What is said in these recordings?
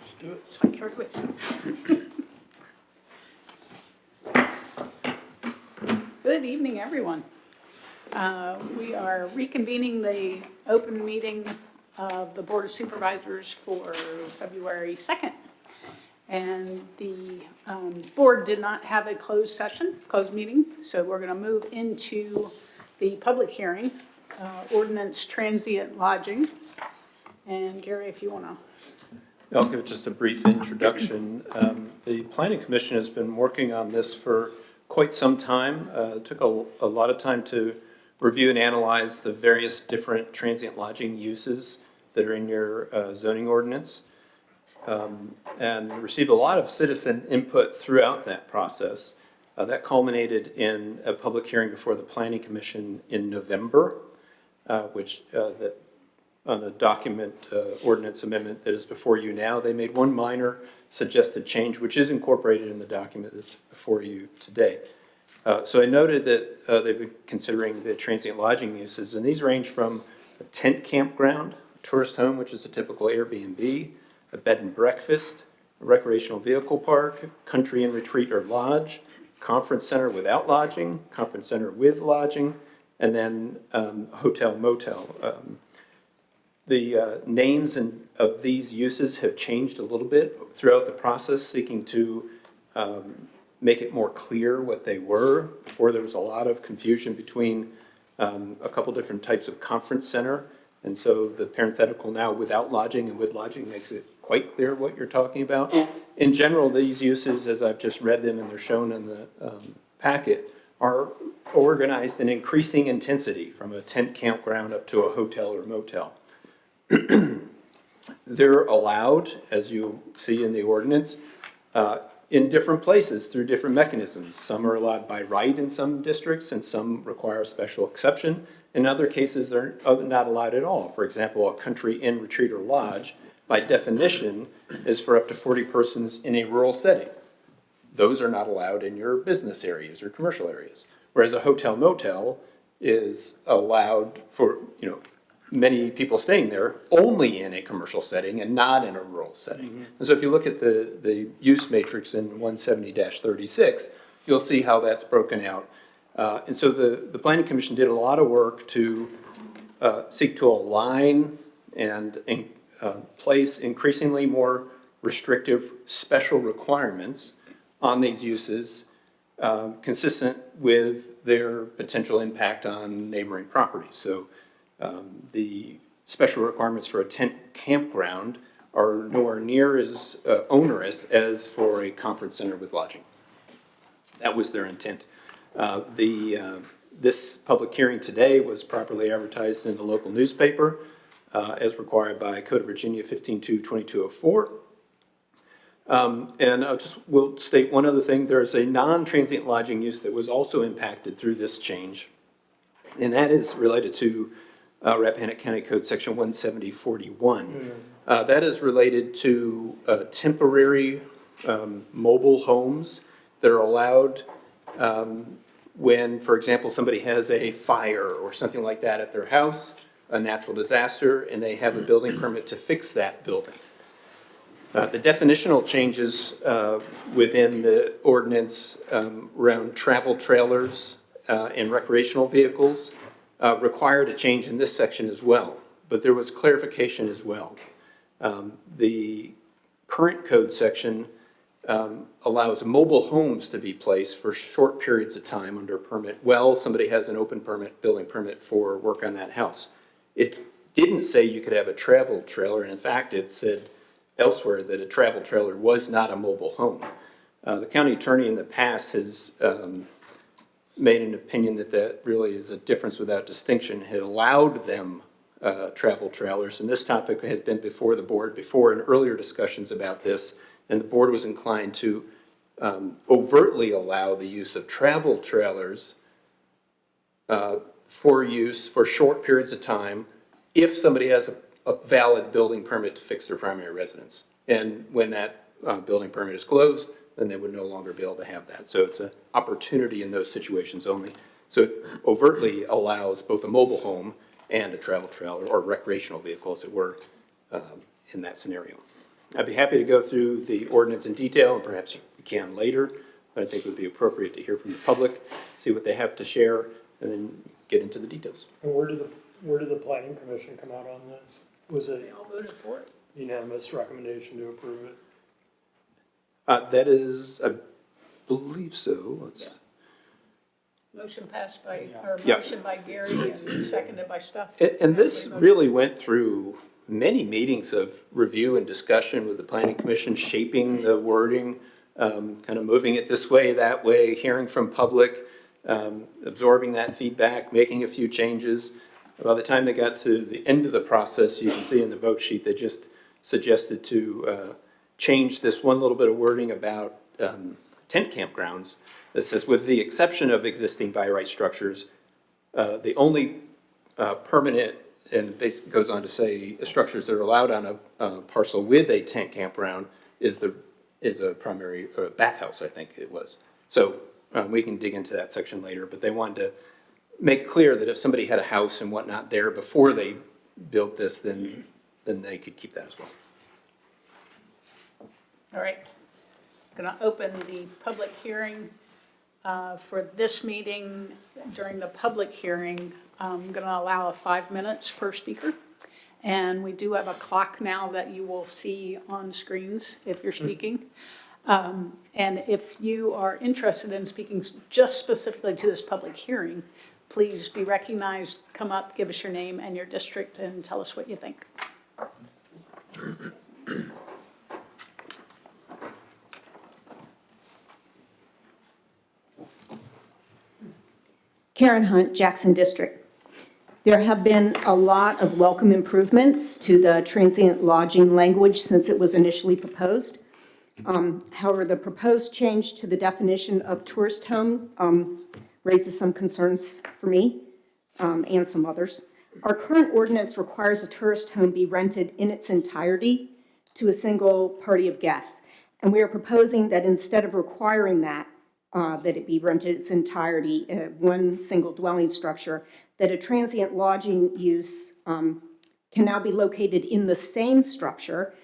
Let's do it. It's like every week. Good evening, everyone. We are reconvening the open meeting of the Board of Supervisors for February 2nd. And the board did not have a closed meeting, so we're going to move into the public hearing, ordinance transient lodging. And Gary, if you want to. I'll give just a brief introduction. The Planning Commission has been working on this for quite some time. It took a lot of time to review and analyze the various different transient lodging uses that are in your zoning ordinance, and received a lot of citizen input throughout that process. That culminated in a public hearing before the Planning Commission in November, on a document ordinance amendment that is before you now. They made one minor suggested change, which is incorporated in the document that's before you today. So I noted that they've been considering the transient lodging uses, and these range from a tent campground, a tourist home, which is a typical Airbnb, a bed and breakfast, a recreational vehicle park, country and retreat or lodge, conference center without lodging, conference center with lodging, and then hotel motel. The names of these uses have changed a little bit throughout the process, seeking to make it more clear what they were. Before, there was a lot of confusion between a couple different types of conference center, and so the parenthetical now without lodging and with lodging makes it quite clear what you're talking about. In general, these uses, as I've just read them and they're shown in the packet, are organized in increasing intensity from a tent campground up to a hotel or motel. They're allowed, as you see in the ordinance, in different places through different mechanisms. Some are allowed by right in some districts, and some require a special exception. In other cases, they're not allowed at all. For example, a country inn, retreat, or lodge, by definition, is for up to 40 persons in a rural setting. Those are not allowed in your business areas or commercial areas. Whereas a hotel motel is allowed for, many people staying there only in a commercial setting and not in a rural setting. Mm-hmm. And so if you look at the use matrix in 170-36, you'll see how that's broken out. And so the Planning Commission did a lot of work to seek to align and place increasingly more restrictive special requirements on these uses, consistent with their potential impact on neighboring properties. So the special requirements for a tent campground are nowhere near as onerous as for a conference center with lodging. That was their intent. This public hearing today was properly advertised in the local newspaper as required by Code of Virginia 15.2.2204. And we'll state one other thing. There's a non-transient lodging use that was also impacted through this change, and that is related to Rappahannock County Code Section 170.41. That is related to temporary mobile homes that are allowed when, for example, somebody has a fire or something like that at their house, a natural disaster, and they have a building permit to fix that building. The definitional changes within the ordinance around travel trailers and recreational vehicles required a change in this section as well, but there was clarification as well. The current code section allows mobile homes to be placed for short periods of time under permit. Well, somebody has an open permit, building permit for work on that house. It didn't say you could have a travel trailer, and in fact, it said elsewhere that a travel trailer was not a mobile home. The county attorney in the past has made an opinion that really is a difference without distinction, had allowed them travel trailers, and this topic has been before the board before in earlier discussions about this, and the board was inclined to overtly allow the use of travel trailers for use for short periods of time if somebody has a valid building permit to fix their primary residence. And when that building permit is closed, then they would no longer be able to have that. So it's an opportunity in those situations only. So it overtly allows both a mobile home and a travel trailer or recreational vehicle, as it were, in that scenario. I'd be happy to go through the ordinance in detail, and perhaps you can later, but I think it would be appropriate to hear from the public, see what they have to share, and then get into the details. And where did the planning commission come out on this? Was They it all voted for it. unanimous recommendation to approve it? That is, I believe so. Let's. Motion passed by, Yeah. or Yeah. motion by Gary and seconded by Stuff. And this really went through many meetings of review and discussion with the planning commission, shaping the wording, kind of moving it this way, that way, hearing from public, absorbing that feedback, making a few changes. By the time they got to the end of the process, you can see in the vote sheet, they just suggested to change this one little bit of wording about tent campgrounds that says, with the exception of existing by right structures, the only permanent, and basically goes on to say, structures that are allowed on a parcel with a tent campground is a primary bathhouse, I think it was. So we can dig into that section later, but they wanted to make clear that if somebody had a house and whatnot there before they built this, then they could keep that as well. All right. Going to open the public hearing for this meeting. During the public hearing, I'm going to allow 5 minutes per speaker. And we do have a clock now that you will see on screens if you're speaking. And if you are interested in speaking just specifically to this public hearing, please be recognized, come up, give us your name and your district, and tell us what you think. Karen Hunt, Jackson District. There have been a lot of welcome improvements to the transient lodging language since it was initially proposed. However, the proposed change to the definition of tourist home raises some concerns for me and some others. Our current ordinance requires a tourist home be rented in its entirety to a single party of guests. And we are proposing that instead of requiring that it be rented its entirety, one single dwelling structure, that a transient lodging use can now be located in the same structure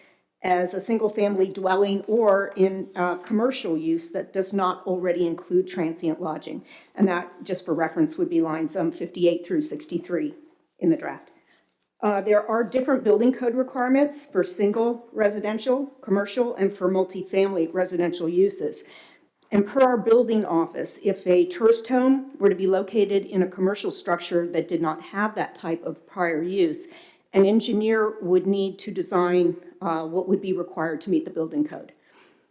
as a single-family dwelling or in commercial use that does not already include transient lodging. And that, just for reference, would be lines 58 through 63 in the draft. There are different building code requirements for single residential, commercial, and for multifamily residential uses. And per our building office, if a tourist home were to be located in a commercial structure that did not have that type of prior use, an engineer would need to design what would be required to meet the building code.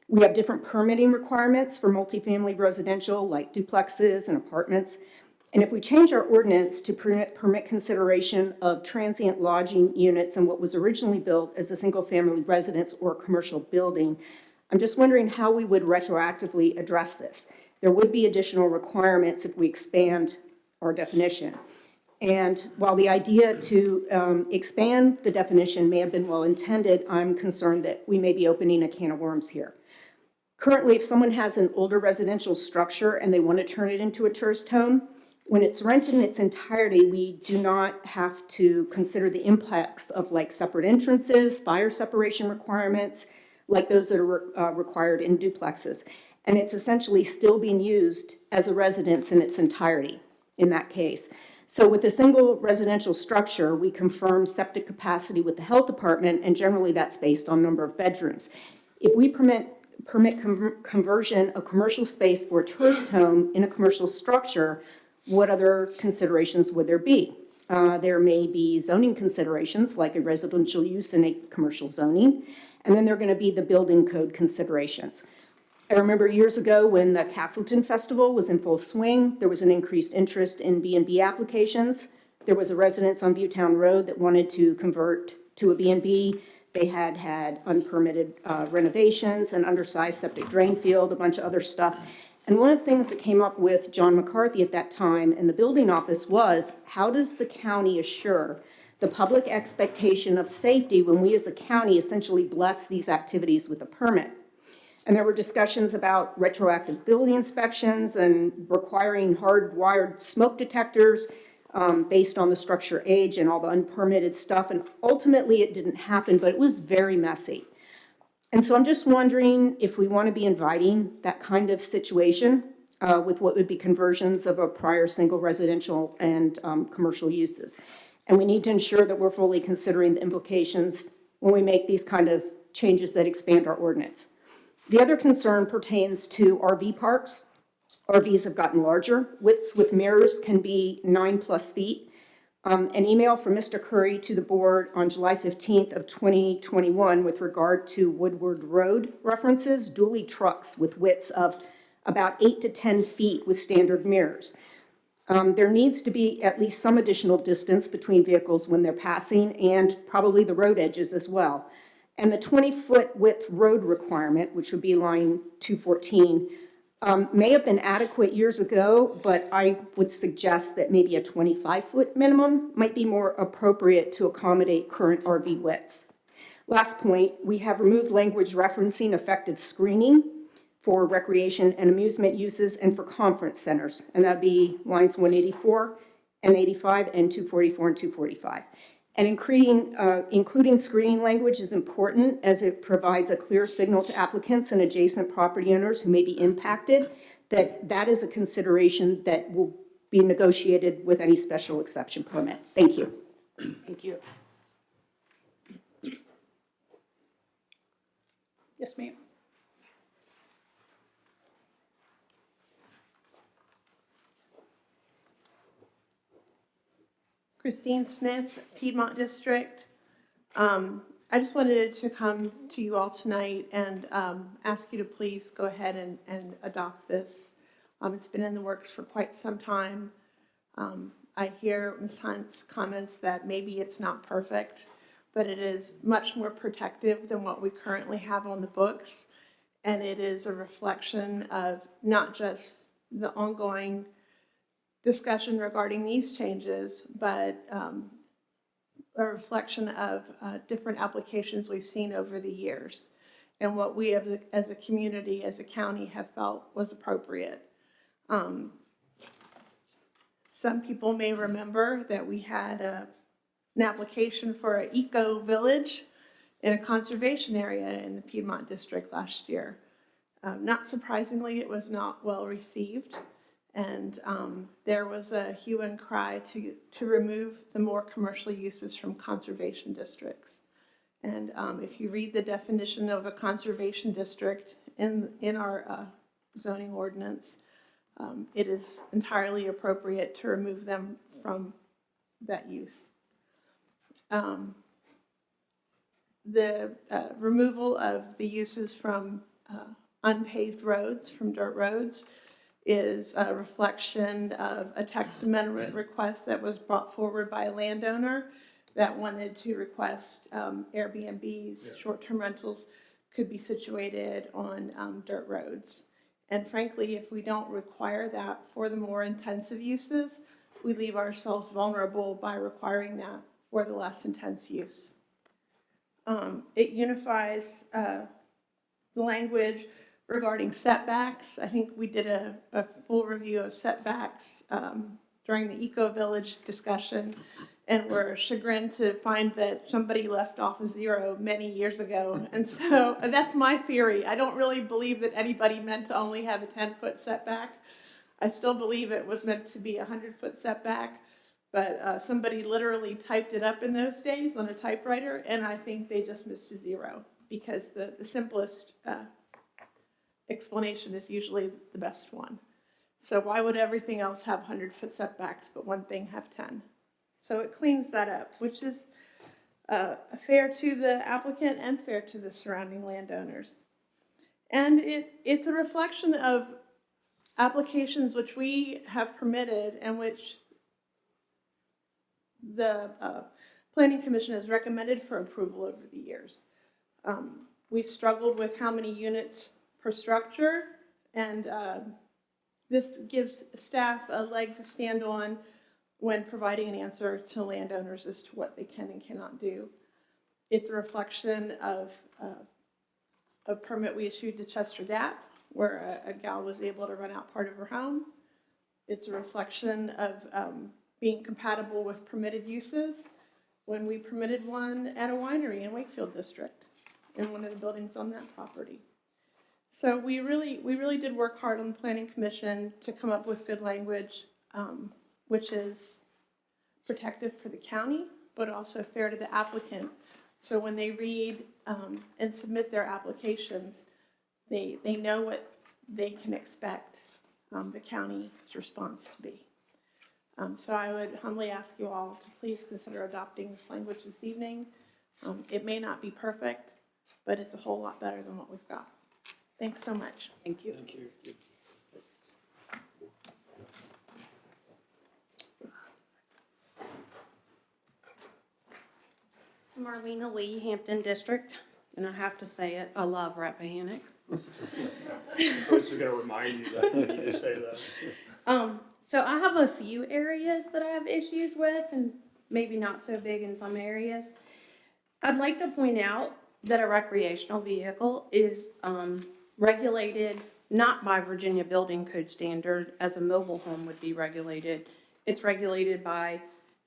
We have different permitting requirements for multifamily residential, like duplexes and apartments. And if we change our ordinance to permit consideration of transient lodging units in what was originally built as a single-family residence or commercial building, I'm just wondering how we would retroactively address this. There would be additional requirements if we expand our definition. And while the idea to expand the definition may have been well-intended, I'm concerned that we may be opening a can of worms here. Currently, if someone has an older residential structure and they want to turn it into a tourist home, when it's rented in its entirety, we do not have to consider the impacts of like separate entrances, fire separation requirements, like those that are required in duplexes. And it's essentially still being used as a residence in its entirety in that case. So with a single residential structure, we confirm septic capacity with the health department, and generally that's based on number of bedrooms. If we permit conversion of commercial space for a tourist home in a commercial structure, what other considerations would there be? There may be zoning considerations, like a residential use in a commercial zoning, and then there are going to be the building code considerations. I remember years ago when the Castleton Festival was in full swing, there was an increased interest in B&B applications. There was a residence on Viewtown Road that wanted to convert to a B&B. They had had unpermitted renovations, an undersized septic drain field, a bunch of other stuff. And one of the things that came up with John McCarthy at that time in the building office was, how does the county assure the public expectation of safety when we as a county essentially bless these activities with a permit? And there were discussions about retroactive building inspections and requiring hardwired smoke detectors based on the structure age and all the unpermitted stuff. And ultimately it didn't happen, but it was very messy. And so I'm just wondering if we want to be inviting that kind of situation with what would be conversions of a prior single residential and commercial uses. And we need to ensure that we're fully considering the implications when we make these kind of changes that expand our ordinance. The other concern pertains to RV parks. RVs have gotten larger. Widths with mirrors can be 9+ feet. An email from Mr. Curry to the board on July 15th of 2021 with regard to Woodward Road references dually trucks with widths of about 8 to 10 feet with standard mirrors. There needs to be at least some additional distance between vehicles when they're passing and probably the road edges as well. And the 20-foot width road requirement, which would be line 214, may have been adequate years ago, but I would suggest that maybe a 25-foot minimum might be more appropriate to accommodate current RV widths. Last point, we have removed language referencing effective screening for recreation and amusement uses and for conference centers, and that'd be lines 184 and 85 and 244 and 245. And including screening language is important as it provides a clear signal to applicants and adjacent property owners who may be impacted that that is a consideration that will be negotiated with any special exception permit. Thank you. Thank you. Yes, ma'am. Christine Smith, Piedmont District. I just wanted to come to you all tonight and ask you to please go ahead and adopt this. It's been in the works for quite some time. I hear Ms. Hunt's comments that maybe it's not perfect, but it is much more protective than what we currently have on the books. And it is a reflection of not just the ongoing discussion regarding these changes, but a reflection of different applications we've seen over the years and what we as a community, as a county, have felt was appropriate. Some people may remember that we had an application for an eco village in a conservation area in the Piedmont District last year. Not surprisingly, it was not well received. And there was a hue and cry to remove the more commercial uses from conservation districts. And if you read the definition of a conservation district in our zoning ordinance, it is entirely appropriate to remove them from that use. The removal of the uses from unpaved roads, from dirt roads, is a reflection of a text amendment request that was brought forward by a landowner that wanted to request Airbnbs, short-term rentals, could be situated on dirt roads. And frankly, if we don't require that for the more intensive uses, we leave ourselves vulnerable by requiring that for the less intense use. It unifies the language regarding setbacks. I think we did a full review of setbacks during the Eco Village discussion, and we're chagrined to find that somebody left off a 0 many years ago. And so that's my theory. I don't really believe that anybody meant to only have a 10-foot setback. I still believe it was meant to be a 100-foot setback, but somebody literally typed it up in those days on a typewriter, and I think they just missed a 0 because the simplest explanation is usually the best one. So why would everything else have 100-foot setbacks, but one thing have 10? So it cleans that up, which is fair to the applicant and fair to the surrounding landowners. And it's a reflection of applications which we have permitted and which the Planning Commission has recommended for approval over the years. We struggled with how many units per structure, and this gives staff a leg to stand on when providing an answer to landowners as to what they can and cannot do. It's a reflection of a permit we issued to Chester Gap, where a gal was able to rent out part of her home. It's a reflection of being compatible with permitted uses when we permitted one at a winery in Wakefield District. in one of the buildings on that property. So we really did work hard on the planning commission to come up with good language, which is protective for the county, but also fair to the applicant. So when they read and submit their applications, they know what they can expect the county's response to be. So I would humbly ask you all to please consider adopting this language this evening. It may not be perfect, but it's a whole lot better than what we've got. Thanks so much. Thank you. Thank you. Marlena Lee, Hampton District, and I have to say it, I love Rappahannock. I was just gonna remind you that you need to say that. So I have a few areas that I have issues with, and maybe not so big in some areas. I'd like to point out that a recreational vehicle is regulated not by Virginia Building Code standard as a mobile home would be regulated. It's regulated by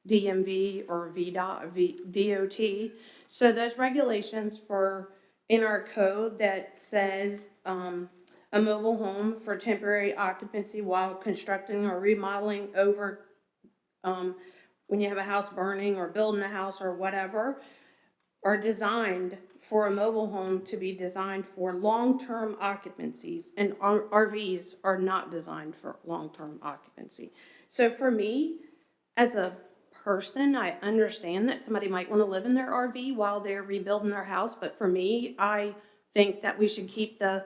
DMV or DOT. So those regulations for in our code that says a mobile home for temporary occupancy while constructing or remodeling over when you have a house burning or building a house or whatever, are designed for a mobile home to be designed for long-term occupancies, and RVs are not designed for long-term occupancy. So for me, as a person, I understand that somebody might want to live in their RV while they're rebuilding their house, but for me, I think that we should keep the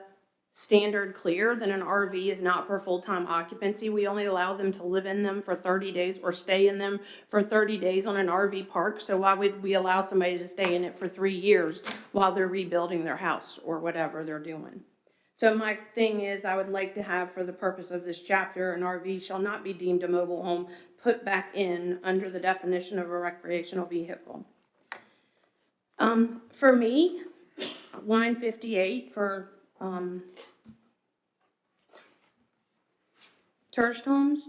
standard clear that an RV is not for full-time occupancy. We only allow them to live in them for 30 days or stay in them for 30 days on an RV park. So why would we allow somebody to stay in it for 3 years while they're rebuilding their house or whatever they're doing? So my thing is, I would like to have, for the purpose of this chapter, an RV shall not be deemed a mobile home, put back in under the definition of a recreational vehicle. For me, line 58 for tourist homes,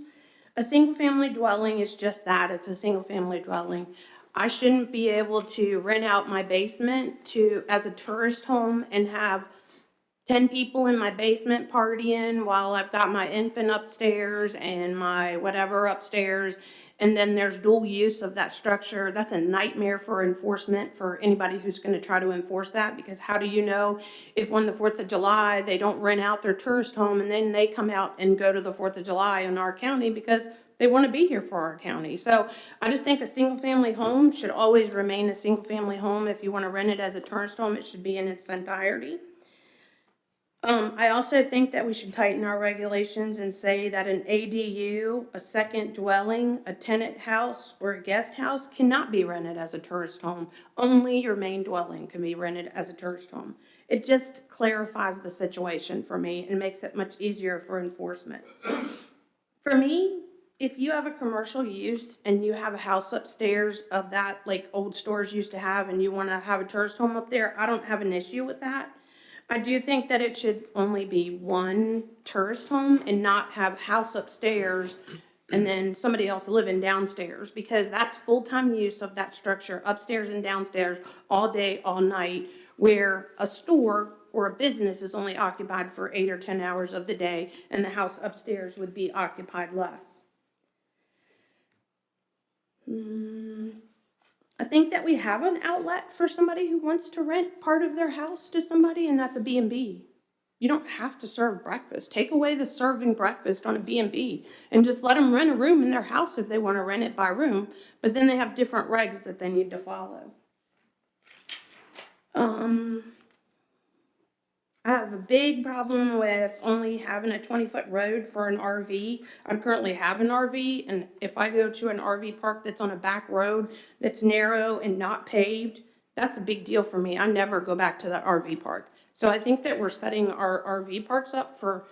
a single-family dwelling is just that. It's a single-family dwelling. I shouldn't be able to rent out my basement as a tourist home and have 10 people in my basement partying while I've got my infant upstairs and my whatever upstairs, and then there's dual use of that structure. That's a nightmare for enforcement for anybody who's going to try to enforce that, because how do you know if on the 4th of July they don't rent out their tourist home and then they come out and go to the 4th of July in our county because they want to be here for our county? So I just think a single family home should always remain a single family home. If you want to rent it as a tourist home, it should be in its entirety. I also think that we should tighten our regulations and say that an ADU, a second dwelling, a tenant house, or a guest house cannot be rented as a tourist home. Only your main dwelling can be rented as a tourist home. It just clarifies the situation for me and makes it much easier for enforcement. For me, if you have a commercial use and you have a house upstairs of that, like old stores used to have, and you want to have a tourist home up there, I don't have an issue with that. I do think that it should only be one tourist home and not have house upstairs and then somebody else living downstairs, because that's full-time use of that structure upstairs and downstairs all day, all night, where a store or a business is only occupied for 8 or 10 hours of the day and the house upstairs would be occupied less. I think that we have an outlet for somebody who wants to rent part of their house to somebody, and that's a B&B. You don't have to serve breakfast. Take away the serving breakfast on a B&B and just let them rent a room in their house if they want to rent it by room, but then they have different regs that they need to follow. I have a big problem with only having a 20-foot road for an RV. I currently have an RV, and if I go to an RV park that's on a back road that's narrow and not paved, that's a big deal for me. I never go back to that RV park. So I think that we're setting our RV parks up for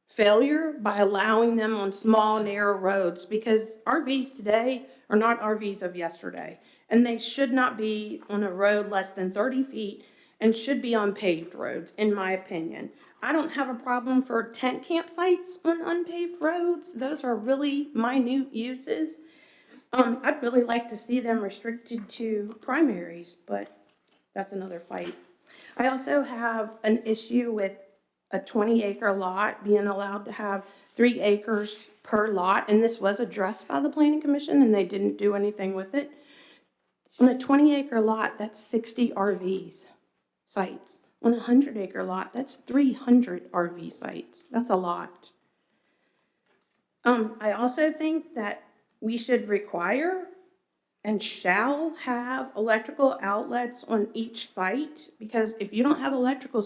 failure by allowing them on small, narrow roads, because RVs today are not RVs of yesterday, and they should not be on a road less than 30 feet and should be on paved roads, in my opinion. I don't have a problem for tent campsites on unpaved roads. Those are really minute uses. I'd really like to see them restricted to primaries, but that's another fight. I also have an issue with a 20-acre lot being allowed to have 3 acres per lot, and this was addressed by the planning commission, and they didn't do anything with it. On a 20-acre lot, that's 60 RVs sites. On a 100-acre lot, that's 300 RV sites. That's a lot. I also think that we should require and shall have electrical outlets on each site, because if you don't have electrical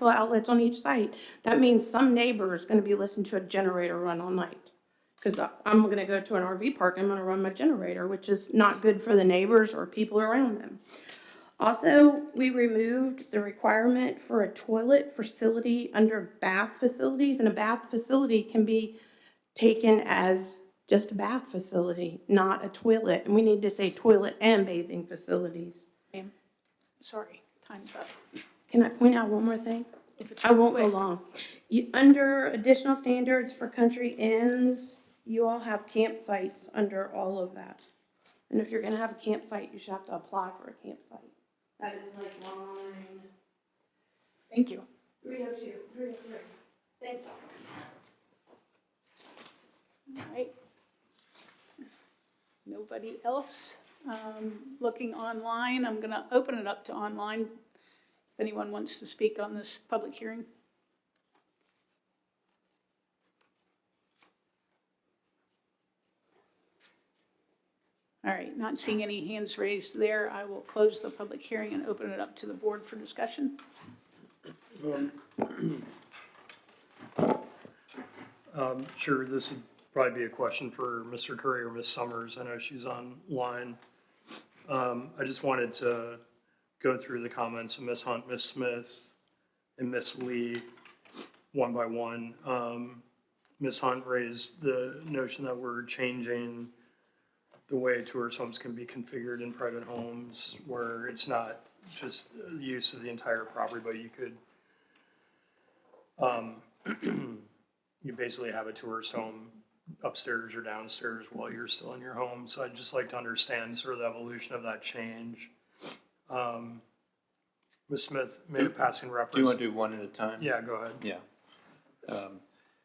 outlets on each site, that means some neighbor is gonna be listening to a generator run all night. Because I'm gonna go to an RV park, I'm gonna run my generator, which is not good for the neighbors or people around them. Also, we removed the requirement for a toilet facility under bath facilities, and a bath facility can be taken as just a bath facility, not a toilet, and we need to say toilet and bathing facilities. Ma'am, sorry, time's up. Can I point out one more thing? If it's I won't go quick. long. Under additional standards for country inns, you all have campsites under all of that. And if you're gonna have a campsite, you should have to apply for a campsite. That is like line Thank you. 302, 303. Thank you. All right. Nobody else looking online? I'm going to open it up to online if anyone wants to speak on this public hearing. All right, not seeing any hands raised there, I will close the public hearing and open it up to the board for discussion. Sure, this would probably be a question for Mr. Curry or Ms. Summers. I know she's online. I just wanted to go through the comments of Ms. Hunt, Ms. Smith, and Ms. Lee one by one. Ms. Hunt raised the notion that we're changing the way tourist homes can be configured in private homes, where it's not just the use of the entire property, but you could you basically have a tourist home upstairs or downstairs while you're still in your home. So I'd just like to understand sort of the evolution of that change. Ms. Smith made a passing reference. Do you want to do one at a time? Yeah, go ahead. Yeah.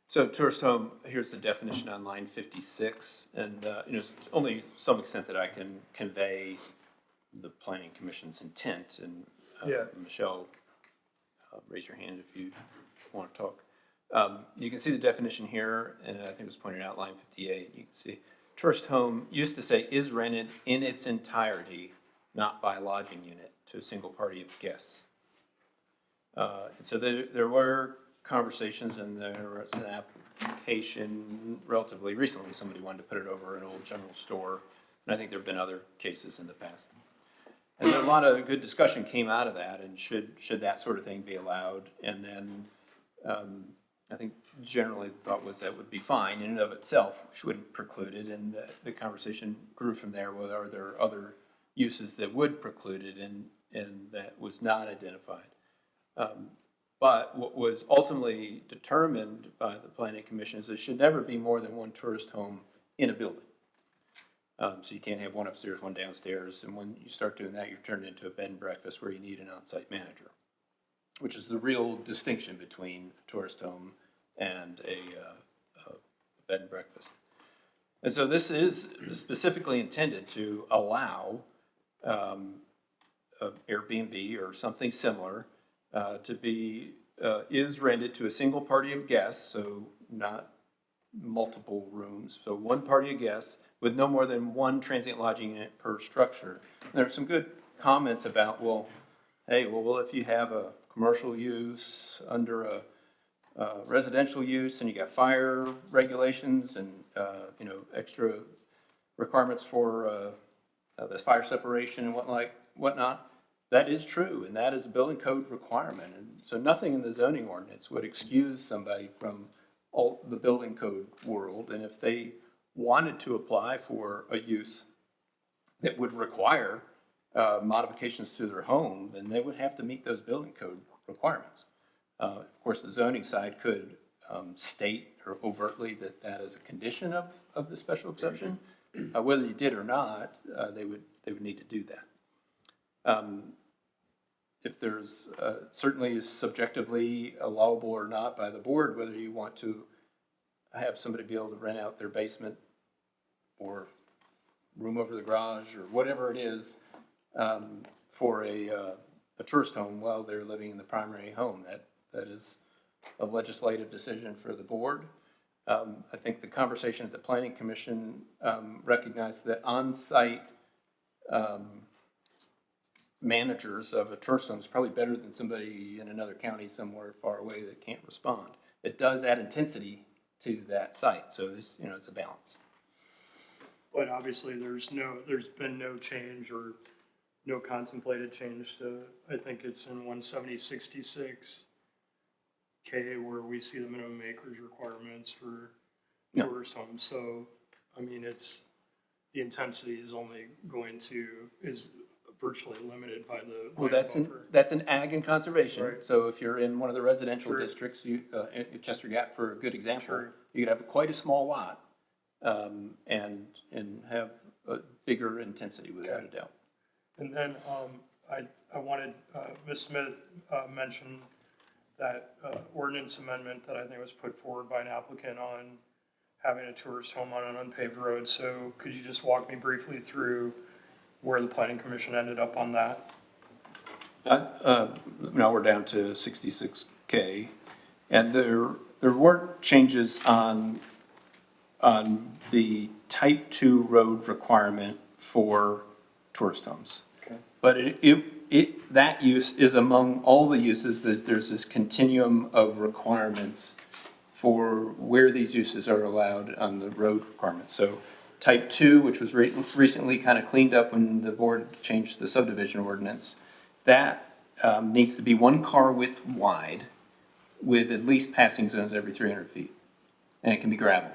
So tourist home, here's the definition on line 56, and it's only some extent that I can convey the planning commission's intent. And Yeah. Michelle, raise your hand if you want to talk. You can see the definition here, and I think it was pointed out, line 58. You can see tourist home used to say is rented in its entirety, not by lodging unit, to a single party of guests. And so there were conversations, and there was an application relatively recently. Somebody wanted to put it over an old general store, and I think there have been other cases in the past. And then a lot of good discussion came out of that, and should that sort of thing be allowed? And then I think generally the thought was that would be fine in and of itself, which wouldn't preclude it, and the conversation grew from there. Well, are there other uses that would preclude it, and that was not identified. But what was ultimately determined by the planning commission is there should never be more than one tourist home in a building. So you can't have one upstairs, one downstairs, and when you start doing that, you're turned into a bed and breakfast where you need an on-site manager, which is the real distinction between a tourist home and a bed and breakfast. And so this is specifically intended to allow Airbnb or something similar to be, is rented to a single party of guests, so not multiple rooms, so one party of guests with no more than one transient lodging unit per structure. And there are some good comments about, well, if you have a commercial use under a residential use, and you got fire regulations and extra requirements for the fire separation and whatnot, that is true, and that is a building code requirement. And so nothing in the zoning ordinance would excuse somebody from all the building code world. And if they wanted to apply for a use that would require modifications to their home, then they would have to meet those building code requirements. Of course, the zoning side could state or overtly that that is a condition of the special exception. Whether you did or not, they would need to do that. if there's, certainly is subjectively allowable or not by the board, whether you want to have somebody be able to rent out their basement or room over the garage or whatever it is, for a tourist home while they're living in the primary home. That is a legislative decision for the board. I think the conversation at the Planning Commission recognized that on-site managers of a tourist home is probably better than somebody in another county somewhere far away that can't respond. It does add intensity to that site, so there's, it's a balance. But obviously, there's been no change or no contemplated change to, I think it's in 17066K where we see the minimum acreage requirements for No. tourist homes. So, I mean, the intensity is virtually limited by the Well, land that's buffer. an ag and conservation. Right. So if you're in one of the residential Sure. districts, Chester Gap for a good example, Sure. you could have quite a small lot, and have a bigger intensity without a doubt. And then, I wanted, Ms. Smith, mentioned that, ordinance amendment that I think was put forward by an applicant on having a tourist home on an unpaved road. So could you just walk me briefly through where the planning commission ended up on that? Now we're down to 66K, and there weren't changes on the type 2 road requirement for tourist homes. Okay. But that use is among all the uses, that there's this continuum of requirements for where these uses are allowed on the road requirements. So type 2, which was recently kind of cleaned up when the board changed the subdivision ordinance, that needs to be 1 car width wide with at least passing zones every 300 feet. And it can be gravel.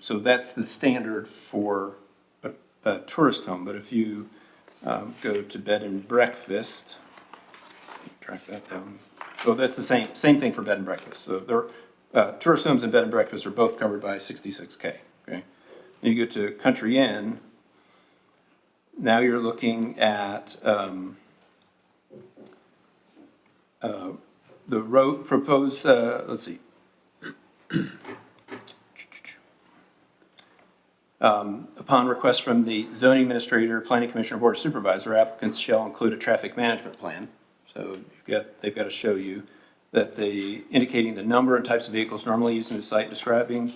So that's the standard for a tourist home. But if you go to bed and breakfast, track that down. So that's the same thing for bed and breakfast. So tourist homes and bed and breakfast are both covered by 66K. Okay. You go to Country Inn, now you're looking at the road proposed, let's see. Upon request from the zoning administrator, planning commissioner, board of supervisor, applicants shall include a traffic management plan. So they've got to show you that indicating the number and types of vehicles normally used in the site, describing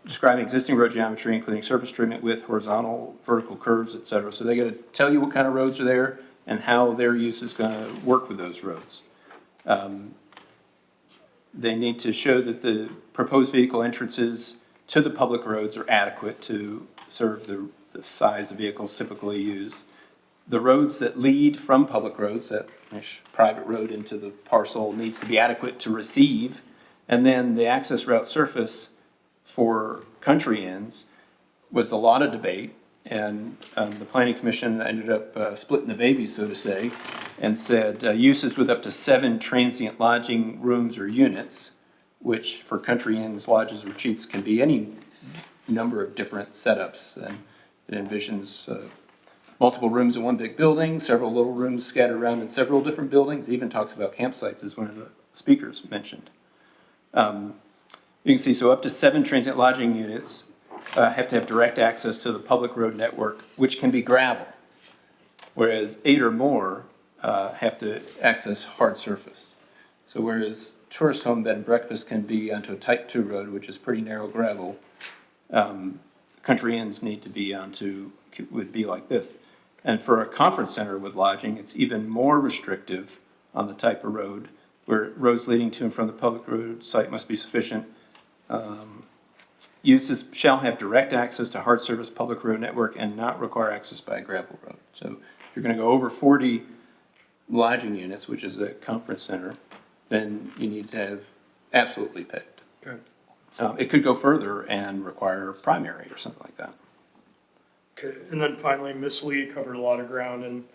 existing road geometry, including surface treatment, width, horizontal, vertical curves, et cetera. So they got to tell you what kind of roads are there and how their use is going to work with those roads. They need to show that the proposed vehicle entrances to the public roads are adequate to serve the size of vehicles typically used. The roads that lead from public roads, that private road into the parcel, needs to be adequate to receive. And then the access route surface for country inns was a lot of debate, and the planning commission ended up splitting the baby, so to say, and said uses with up to 7 transient lodging rooms or units, which for country inns, lodges, retreats can be any number of different setups, and it envisions multiple rooms in one big building, several little rooms scattered around in several different buildings. It even talks about campsites, as one of the speakers mentioned. You can see, so up to 7 transient lodging units have to have direct access to the public road network, which can be gravel, whereas 8 or more have to access hard surface. So whereas tourist home bed and breakfast can be onto a type 2 road, which is pretty narrow gravel, country inns need to be would be like this. And for a conference center with lodging, it's even more restrictive on the type of road, where roads leading to and from the public road site must be sufficient. Uses shall have direct access to hard surface public road network and not require access by a gravel road. So if you're going to go over 40 lodging units, which is a conference center, then you need to have absolutely paved. Okay. It could go further and require primary or something like that. Okay, and then finally, Ms. Lee covered a lot of ground, and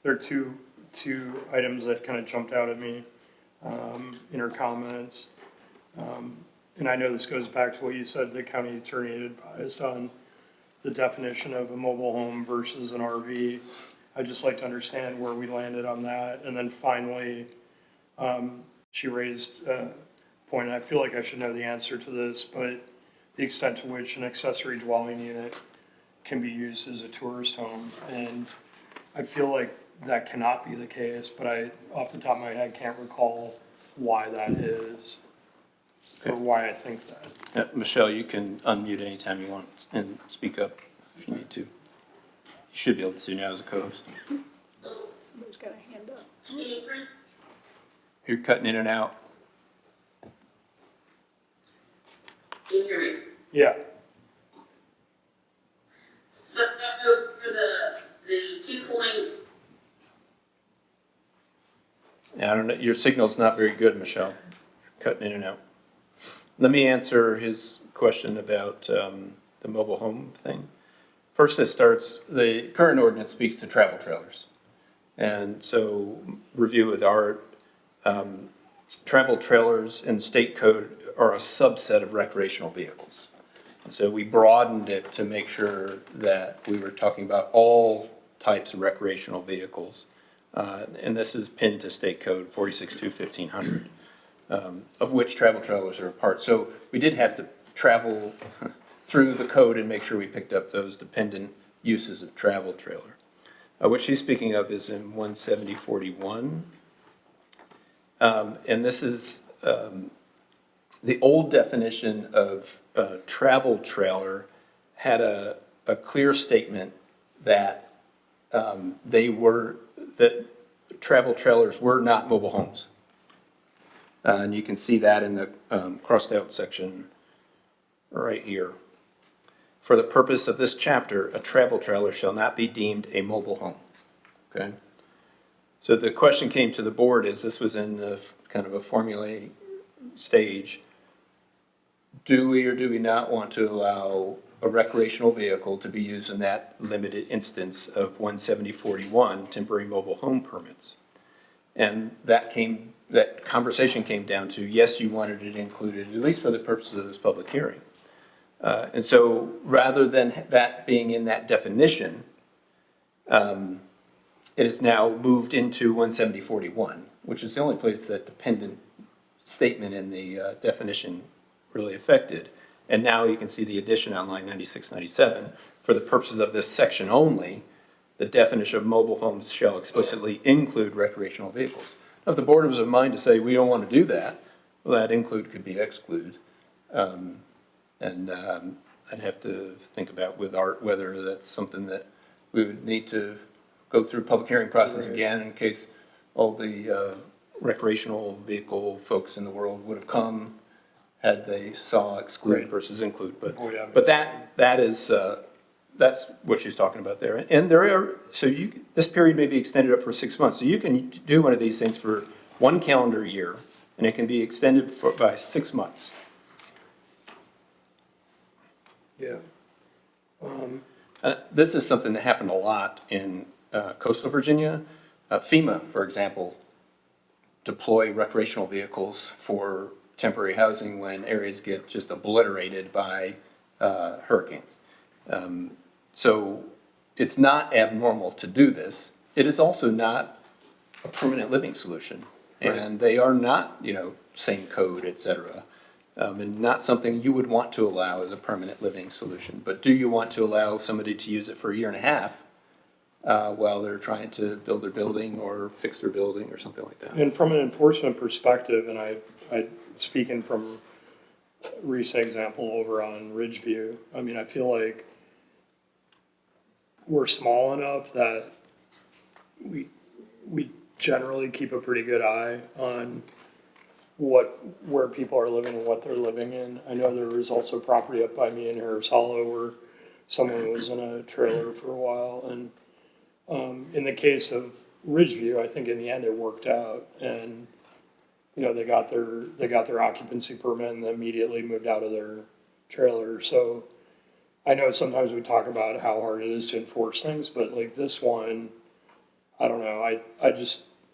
there are two items that kind of jumped out at me in her comments. And I know this goes back to what you said, the county attorney had advised on the definition of a mobile home versus an RV. I'd just like to understand where we landed on that. And then finally, she raised a point, and I feel like I should know the answer to this, but the extent to which an accessory dwelling unit can be used as a tourist home. And I feel like that cannot be the case, but I, off the top of my head, can't recall why that is, or why I think that. Michelle, you can unmute anytime you want and speak up if you need to. You should be able to now as a co-host. Somebody's got a hand up. You're cutting in and out. Can you hear me? Yeah, So for the 2 point, Yeah, I don't know, your signal's not very good, Michelle. Cutting in and out. Let me answer his question about the mobile home thing. First, it starts, the current ordinance speaks to travel trailers. And so review with Art, travel trailers in the state code are a subset of recreational vehicles. So we broadened it to make sure that we were talking about all types of recreational vehicles. And this is pinned to state code 46.2/1500, of which travel trailers are a part. So we did have to travel through the code and make sure we picked up those dependent uses of travel trailer. What she's speaking of is in 170.41. And this is the old definition of travel trailer had a clear statement that that travel trailers were not mobile homes. And you can see that in the crossed out section right here. For the purpose of this chapter, a travel trailer shall not be deemed a mobile home. Okay? So the question came to the board as this was in the kind of a formulating stage. Do we or do we not want to allow a recreational vehicle to be used in that limited instance of 170.41 temporary mobile home permits? And that conversation came down to, yes, you wanted it included, at least for the purposes of this public hearing. And so rather than that being in that definition, it is now moved into 170.41, which is the only place that dependent statement in the definition really affected. And now you can see the addition on line 96-97. For the purposes of this section only, the definition of mobile homes shall explicitly include recreational vehicles. Now, if the board was of mind to say we don't want to do that, well, that include could be exclude. I'd have to think about with Art whether that's something that we would need to go through public hearing process again in case all the recreational vehicle folks in the world would have come had they saw exclude Right. versus include. Oh, yeah. But that is, that's what she's talking about there. And there are, this period may be extended up for 6 months. So you can do one of these things for 1 calendar year, and it can be extended by 6 months. yeah. This is something that happened a lot in coastal Virginia. FEMA, for example, deploy recreational vehicles for temporary housing when areas get just obliterated by hurricanes. So it's not abnormal to do this. It is also not a permanent living solution. And they are not, same code, et cetera. And not something you would want to allow as a permanent living solution. But do you want to allow somebody to use it for 1.5 years while they're trying to build their building or fix their building or something like that? And from an enforcement perspective, and I speaking from recent example over on Ridgeview, I mean, I feel like we're small enough that we generally keep a pretty good eye on where people are living and what they're living in. I know there was also property up by me in Harris Hollow where someone was in a trailer for a while. And in the case of Ridgeview, I think in the end it worked out. And they got their occupancy permit and immediately moved out of their trailer. So I know sometimes we talk about how hard it is to enforce things, but like this one, I don't know.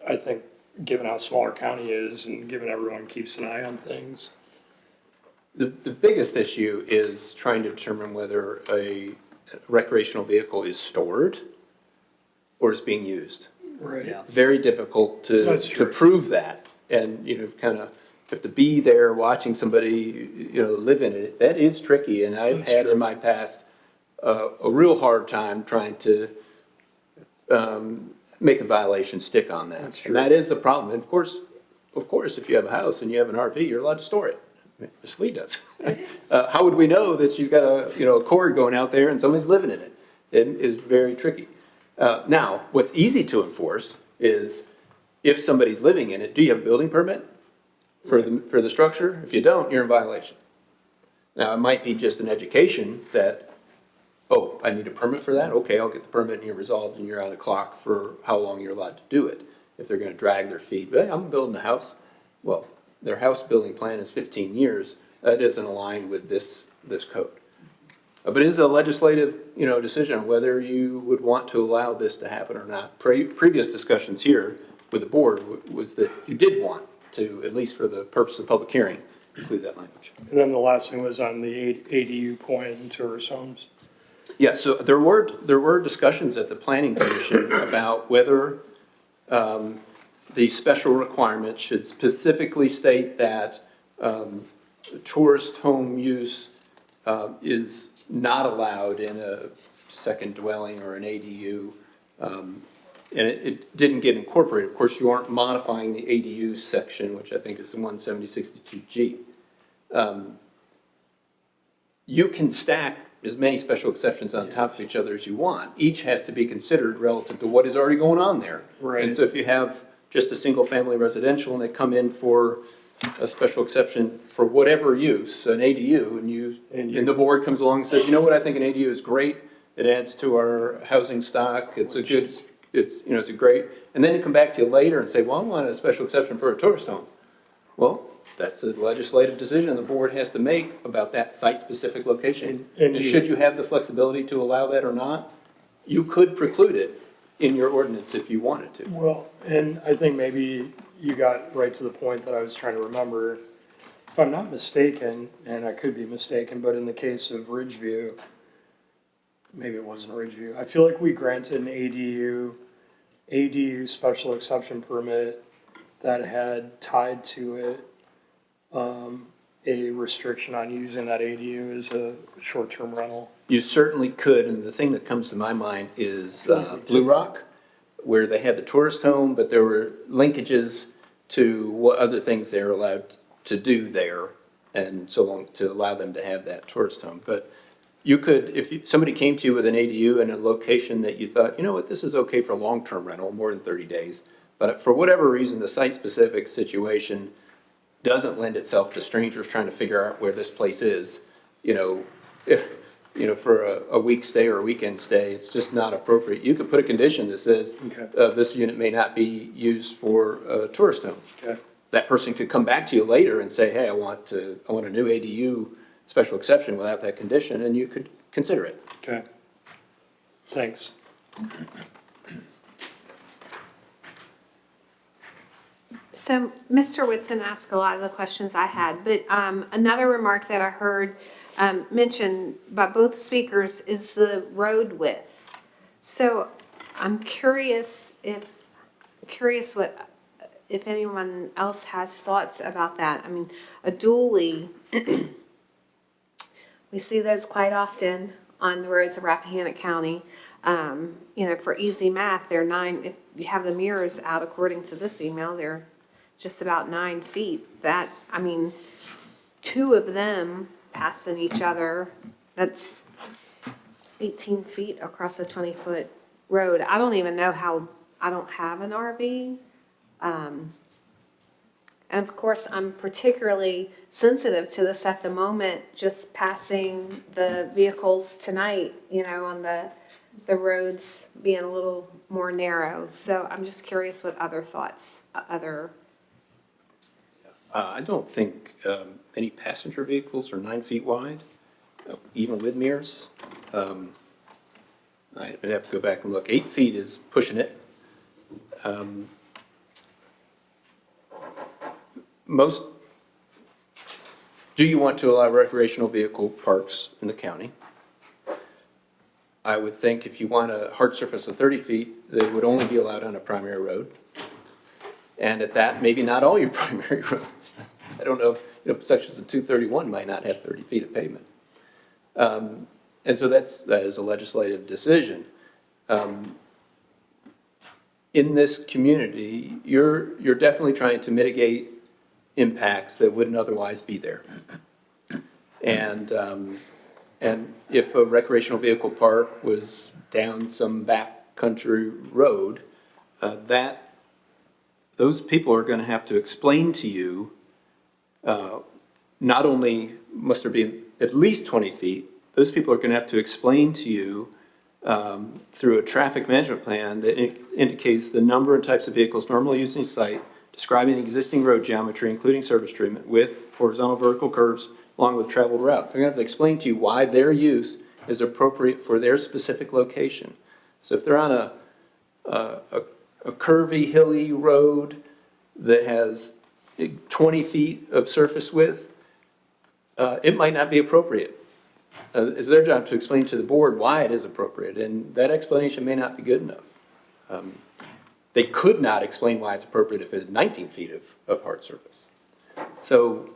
I think given how small our county is and given everyone keeps an eye on things. The biggest issue is trying to determine whether a recreational vehicle is stored or is being used. Right. Very difficult That's to true. prove that. And, kind of have to be there watching somebody, live in it. That is tricky. And I've That's had true. in my past a real hard time trying to make a violation stick on that. That's And true. that is a problem. And of course, if you have a house and you have an RV, you're allowed to store it. Ms. Lee does. How would we know that you've got a cord going out there and somebody's living in it? It is very tricky. Now, what's easy to enforce is if somebody's living in it, do you have a building permit for the structure? If you don't, you're in violation. Now, it might be just an education that, oh, I need a permit for that? Okay, I'll get the permit and you're resolved and you're on a clock for how long you're allowed to do it. If they're gonna drag their feet, hey, I'm building a house. Well, their house building plan is 15 years. That isn't aligned with this code. But it is a legislative, decision on whether you would want to allow this to happen or not. Previous discussions here with the board was that you did want to, at least for the purpose of public hearing, include that language. And then the last thing was on the ADU point in tourist homes. Yeah, so there were discussions at the planning commission about whether the special requirement should specifically state that tourist home use is not allowed in a second dwelling or an ADU. And it didn't get incorporated. Of course, you aren't modifying the ADU section, which I think is 17062G. You can stack as many special exceptions on top of each other as you want. Each has to be considered relative to what is already going on there. Right. And so if you have just a single-family residential and they come in for a special exception for whatever use, an ADU, and the board comes along and says, you know what, I think an ADU is great. It adds to our housing stock. It's a great, and then you come back to you later and say, well, I want a special exception for a tourist home. Well, that's a legislative decision the board has to make about that site-specific location. And should you have the flexibility to allow that or not, you could preclude it in your ordinance if you wanted to. Well, and I think maybe you got right to the point that I was trying to remember. If I'm not mistaken, and I could be mistaken, but in the case of Ridgeview, maybe it wasn't Ridgeview, I feel like we granted an ADU special exception permit that had tied to it a restriction on using that ADU as a short-term rental. You certainly could, and the thing that comes to my mind is Blue Rock, where they had the tourist home, but there were linkages to what other things they're allowed to do there, and so on, to allow them to have that tourist home. But you could, if somebody came to you with an ADU in a location that you thought, you know what, this is okay for long-term rental, more than 30 days, but for whatever reason, the site-specific situation doesn't lend itself to strangers trying to figure out where this place is, if, for a week stay or a weekend stay, it's just not appropriate. You could put a condition that says, Okay. this unit may not be used for a tourist home. Okay. That person could come back to you later and say, hey, I want a new ADU special exception without that condition, and you could consider it. Okay. Thanks. So Mr. Whitson asked a lot of the questions I had, but another remark that I heard mentioned by both speakers is the road width. So I'm curious if anyone else has thoughts about that. I mean, a dually, we see those quite often on the roads of Rappahannock County. For easy math, they're 9, if you have the mirrors out according to this email, they're just about 9 feet. That, I mean, 2 of them passing each other, that's 18 feet across a 20-foot road. I don't even know how, I don't have an RV. And of course, I'm particularly sensitive to this at the moment, just passing the vehicles tonight, on the roads being a little more narrow. So I'm just curious what other thoughts, I don't think any passenger vehicles are 9 feet wide, even with mirrors. I'd have to go back and look. 8 feet is pushing it. Do you want to allow recreational vehicle parks in the county? I would think if you want a hard surface of 30 feet, they would only be allowed on a primary road. And at that, maybe not all your primary roads. I don't know if, sections of 231 might not have 30 feet of pavement. And so that is a legislative decision. In this community, you're definitely trying to mitigate impacts that wouldn't otherwise be there. And if a recreational vehicle park was down some backcountry road, those people are going to have to explain to you, not only must there be at least 20 feet, those people are going to have to explain to you through a traffic management plan that indicates the number and types of vehicles normally used in the site, describing the existing road geometry, including surface treatment, with horizontal vertical curves along with traveled route. They're going to have to explain to you why their use is appropriate for their specific location. So if they're on a curvy, hilly road that has 20 feet of surface width, it might not be appropriate. It's their job to explain to the board why it is appropriate, and that explanation may not be good enough. They could not explain why it's appropriate if it's 19 feet of hard surface. So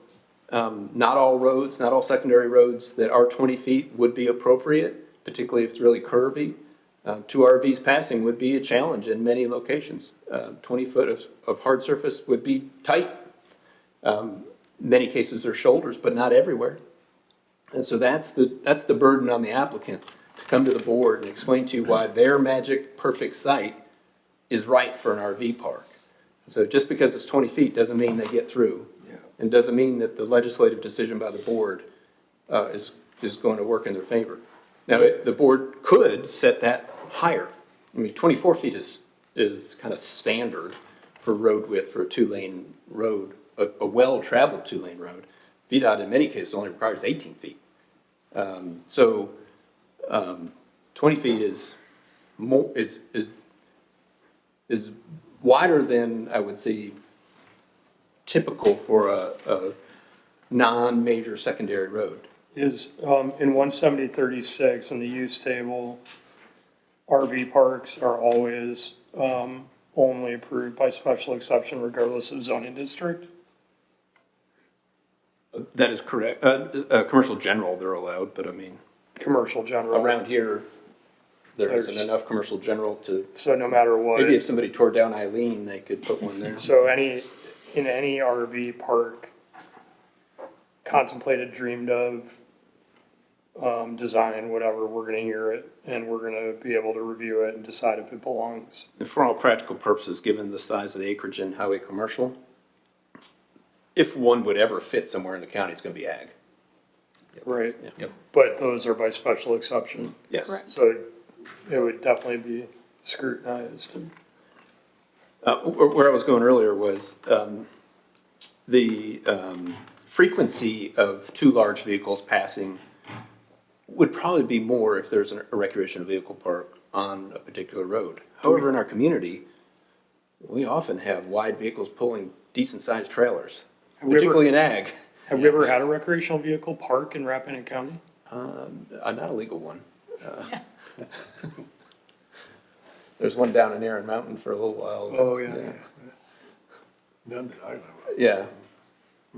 not all roads, not all secondary roads that are 20 feet would be appropriate, particularly if it's really curvy. 2 RVs passing would be a challenge in many locations. 20 foot of hard surface would be tight. Many cases are shoulders, but not everywhere. And so that's the burden on the applicant to come to the board and explain to you why their magic perfect site is right for an RV park. So just because it's 20 feet doesn't mean they get through. Yeah. And doesn't mean that the legislative decision by the board is going to work in their favor. Now, the board could set that higher. I mean, 24 feet is kind of standard for road width for a 2-lane road, a well-traveled 2-lane road. VDOT in many cases only requires 18 feet. 20 feet is wider than I would say typical for a non-major secondary road. Is, in 17036 in the use table, RV parks are always, only approved by special exception regardless of zoning district? That is correct. Commercial general, they're allowed, but I mean, Commercial general. around here, there isn't enough commercial general to, So no matter what. maybe if somebody tore down Eileen, they could put one there. So in any RV park contemplated, dreamed of, design, whatever, we're gonna hear it and we're gonna be able to review it and decide if it belongs. And for all practical purposes, given the size of the acreage in highway commercial, if one would ever fit somewhere in the county, it's gonna be ag. Right. Yep. But those are by special exception. Yes. Correct. So it would definitely be scrutinized. Where I was going earlier was the frequency of 2 large vehicles passing would probably be more if there's a recreational vehicle park on a particular road. However, in our community, we often have wide vehicles pulling decent-sized trailers, particularly in ag. Have we ever had a recreational vehicle park in Rappahannock County? Not a legal one. There's one down in Aaron Mountain for a little while. Oh, yeah. None that I know of. Yeah,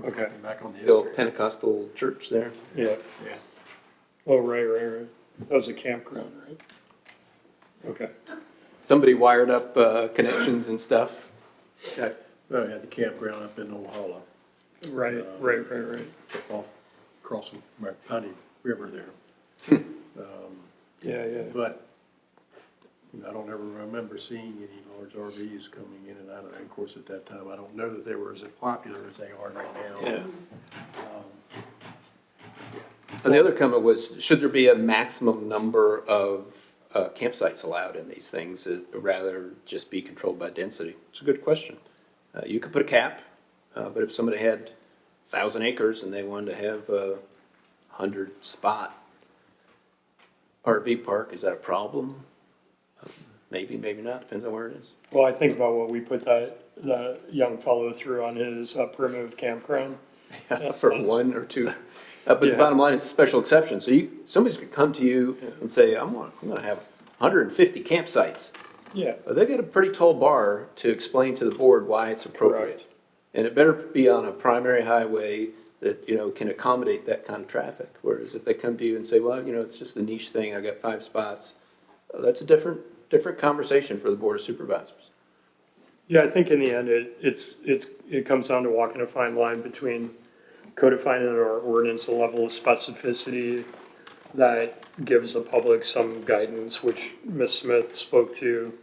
Okay, Back on the the old history. Pentecostal church there. yeah. Yeah. Oh, right. That was a campground, right? Okay. Somebody wired up connections and stuff. I had the campground up in Old Hollow, Right. off crossing Honey River there. Yeah. But I don't ever remember seeing any large RVs coming in and out of there. Of course, at that time, I don't know that they were as popular as they are right now. Yeah. And the other comment was, should there be a maximum number of campsites allowed in these things, rather just be controlled by density? It's a good question. You could put a cap, but if somebody had 1,000 acres and they wanted to have a 100-spot RV park, is that a problem? Maybe, maybe not, depends on where it is. Well, I think about what we put that young fellow through on his primitive campground. For 1 or 2. But the Yeah. bottom line is special exception. So somebody's could come to you and say, I'm gonna have 150 campsites. Yeah. Well, they got a pretty tall bar to explain to the board why it's appropriate. Correct. And it better be on a primary highway that, can accommodate that kind of traffic. Whereas if they come to you and say, well, it's just a niche thing, I got 5 spots, that's a different conversation for the Board of Supervisors. Yeah, I think in the end, it comes down to walking a fine line between codifying in our ordinance a level of specificity that gives the public some guidance, which Ms. Smith spoke to,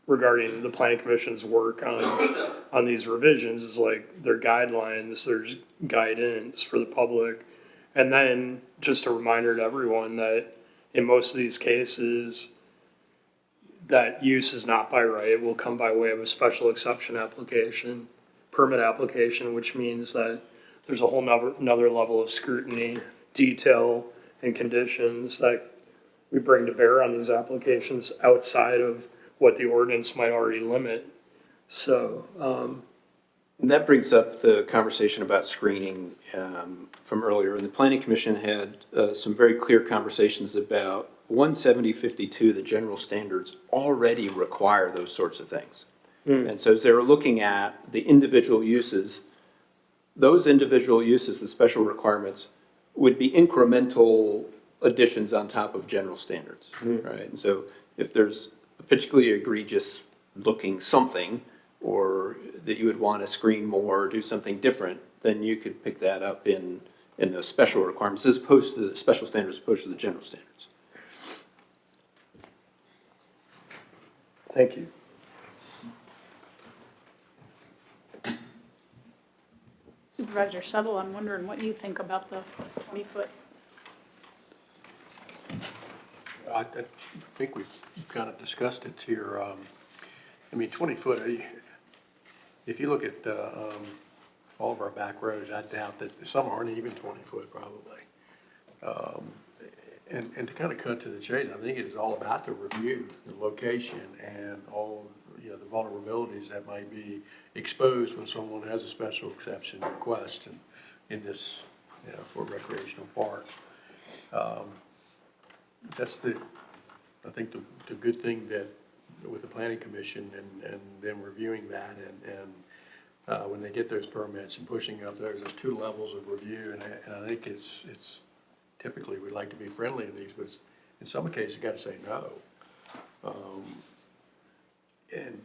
regarding the planning commission's work on these revisions, is like their guidelines, there's guidance for the public. And then just a reminder to everyone that in most of these cases, that use is not by right, it will come by way of a special exception application, permit application, which means that there's a whole another level of scrutiny, detail, and conditions that we bring to bear on these applications outside of what the ordinance might already limit. So, And that brings up the conversation about screening from earlier. And the Planning Commission had some very clear conversations about 17052, the general standards, already require those sorts of things. And so as they were looking at the individual uses, those individual uses, the special requirements, would be incremental additions on top of general standards, right? And so if there's a particularly egregious looking something, or that you would want to screen more or do something different, then you could pick that up in those special requirements as opposed to the special standards, as opposed to the general standards. thank you. Supervisor Settle, I'm wondering what you think about the 20-foot. I think we've kind of discussed it here. 20 foot, if you look at all of our back roads, I doubt that some aren't even 20 foot probably. And to kind of cut to the chase, I think it is all about the review, the location, and all, the vulnerabilities that might be exposed when someone has a special exception request in this, for a recreational park. That's I think the good thing that with the planning commission and them reviewing that and when they get those permits and pushing up there's 2 levels of review, and I think it's typically we'd like to be friendly in these, but in some cases you got to say no. And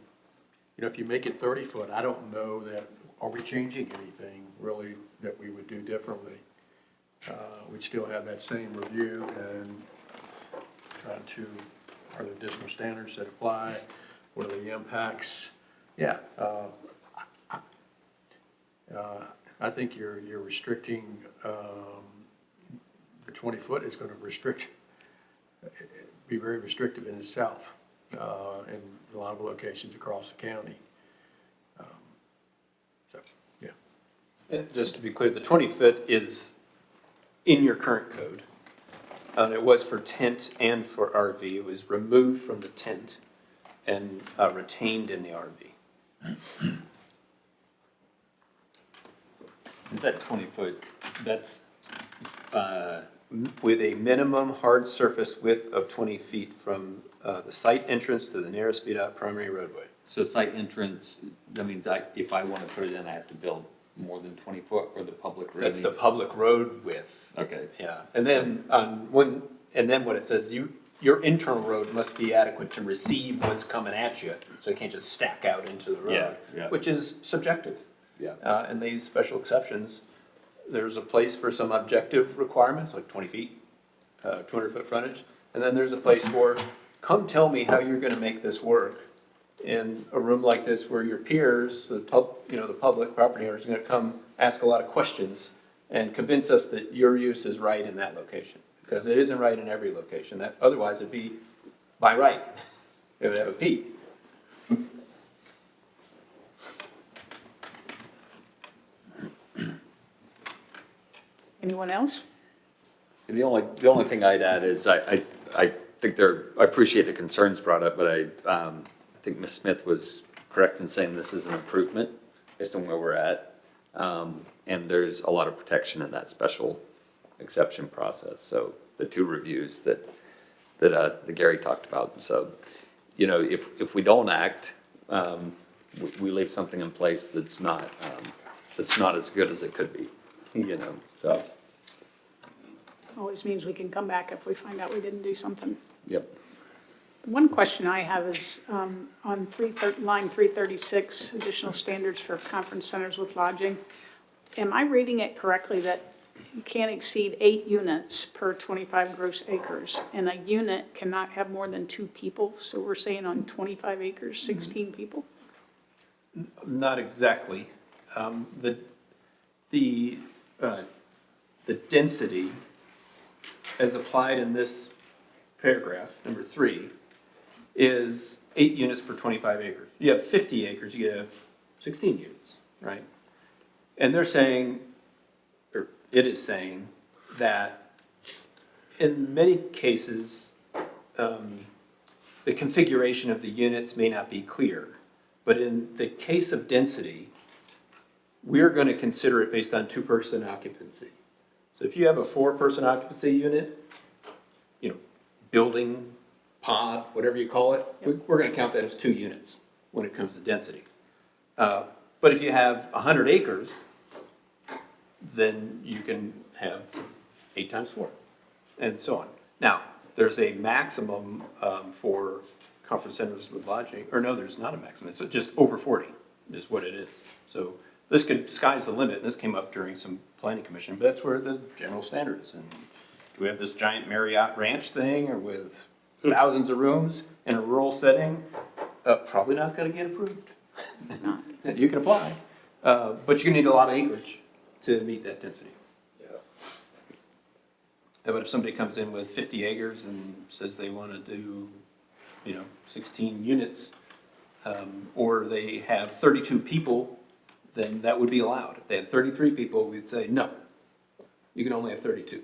if you make it 30 foot, I don't know that, are we changing anything really that we would do differently? We'd still have that same review and trying to, are there additional standards that apply? What are the impacts? Yeah. I think you're restricting, the 20 foot is going to be very restrictive in itself in a lot of locations across the county. So, yeah. And just to be clear, the 20 foot is in your current code. It was for tent and for RV. It was removed from the tent and retained in the RV. Is that 20 foot, that's, With a minimum hard surface width of 20 feet from the site entrance to the nearest VDOT primary roadway. so site entrance, that means if I want to put it in, I have to build more than 20 foot, or the public road? That's the needs- public road width. Okay, Yeah, and then what it says, your internal road must be adequate to receive what's coming at you, so it can't just stack out into the road. Yeah, yeah. Which is subjective. yeah, And these special exceptions, there's a place for some objective requirements, like 20 feet, 200-foot frontage, and then there's a place for, come tell me how you're gonna make this work in a room like this where your peers, the public property owners are gonna come ask a lot of questions and convince us that your use is right in that location. Because it isn't right in every location. That, otherwise it'd be by right. It would have a P. Anyone else? the only thing I'd add is I think I appreciate the concerns brought up, but I think Ms. Smith was correct in saying this is an improvement based on where we're at. And there's a lot of protection in that special exception process. So the two reviews that Gary talked about. So, if we don't act, we leave something in place that's not as good as it could be, so, Always means we can come back if we find out we didn't do something. yep. One question I have is on line 336, additional standards for conference centers with lodging. Am I reading it correctly that you can't exceed 8 units per 25 gross acres? And a unit cannot have more than 2 people, so we're saying on 25 acres, 16 people? Not exactly. The density as applied in this paragraph, number 3, is 8 units per 25 acres. You have 50 acres, you have 16 units, right? And they're saying, or it is saying, that in many cases, the configuration of the units may not be clear. But in the case of density, we're going to consider it based on 2-person occupancy. So if you have a 4-person occupancy unit, building, pod, whatever you call it, we're going to count that as 2 units when it comes to density. But if you have 100 acres, then you can have 8 times 4, and so on. Now, there's a maximum for conference centers with lodging, or no, there's not a maximum, it's just over 40 is what it is. So this sky's the limit, and this came up during some planning commission, but that's where the general standard is. And do we have this giant Marriott Ranch thing, or with thousands of rooms in a rural setting? Probably not gonna get approved. You can apply, but you need a lot of acreage to meet that density. But if somebody comes in with 50 acres and says they wanna do, 16 units, or they have 32 people, then that would be allowed. If they had 33 people, we'd say, no, you can only have 32.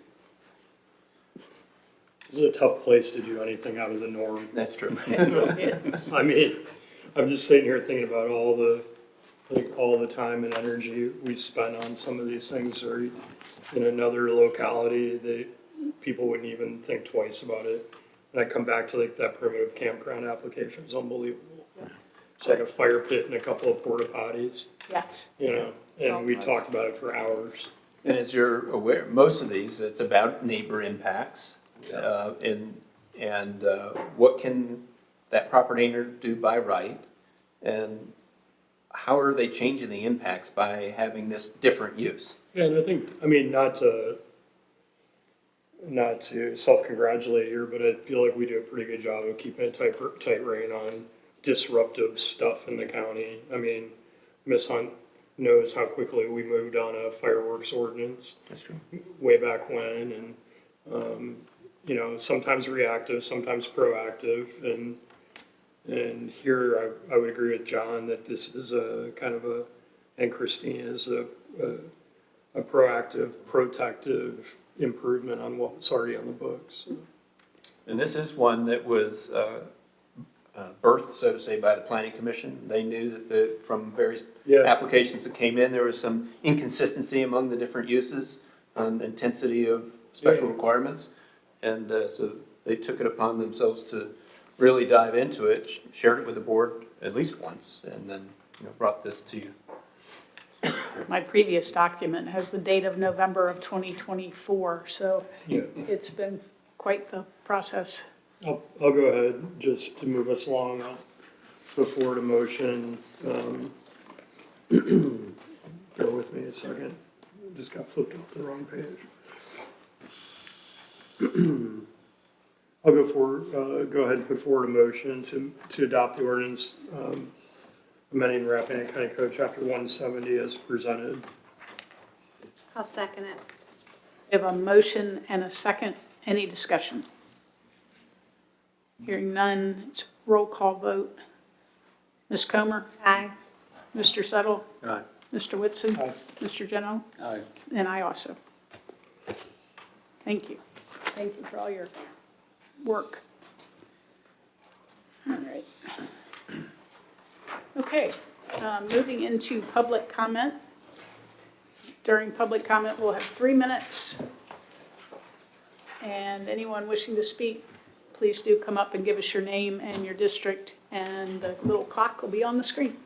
This is a tough place to do anything out of the norm. That's true. I mean, I'm just sitting here thinking about all the time and energy we spent on some of these things, or in another locality, people wouldn't even think twice about it. And I come back to that primitive campground application, it's unbelievable. It's like a fire pit and a couple of porta potties, Yes. and we talked about it for hours. And as you're aware, most of these, it's about neighbor impacts. And what can that property owner do by right? And how are they changing the impacts by having this different use? Yeah, and I think, not to self-congratulate here, but I feel like we do a pretty good job of keeping a tight rein on disruptive stuff in the county. Ms. Hunt knows how quickly we moved on a fireworks ordinance. That's true. Way back when, and, sometimes reactive, sometimes proactive, and here I would agree with John that this is a kind of and Christine is a proactive, protective improvement on what's already on the books. And this is one that was birthed, so to say, by the planning commission. They knew that from various applications that came in, there was some inconsistency among the different uses on the intensity of special requirements. And so they took it upon themselves to really dive into it, shared it with the board at least once, and then brought this to you. My previous document has the date of November of 2024, so it's been quite the process. I'll go ahead, just to move us along, I'll put forward a motion. Bear with me a second, just got flipped off the wrong page. I'll go ahead and put forward a motion to adopt the ordinance amending Rappahannock County Code Chapter 170 as presented. I'll second it. We have a motion and a second. Any discussion? Hearing none, it's roll call vote. Ms. Comer? Aye. Mr. Settle? Aye. Mr. Whitson? Aye. Mr. Geno? Aye. And I also. Thank you. Thank you for all your work. All right. Okay, moving into public comment. During public comment, we'll have 3 minutes. And anyone wishing to speak, please do come up and give us your name and your district, and the little clock will be on the screen.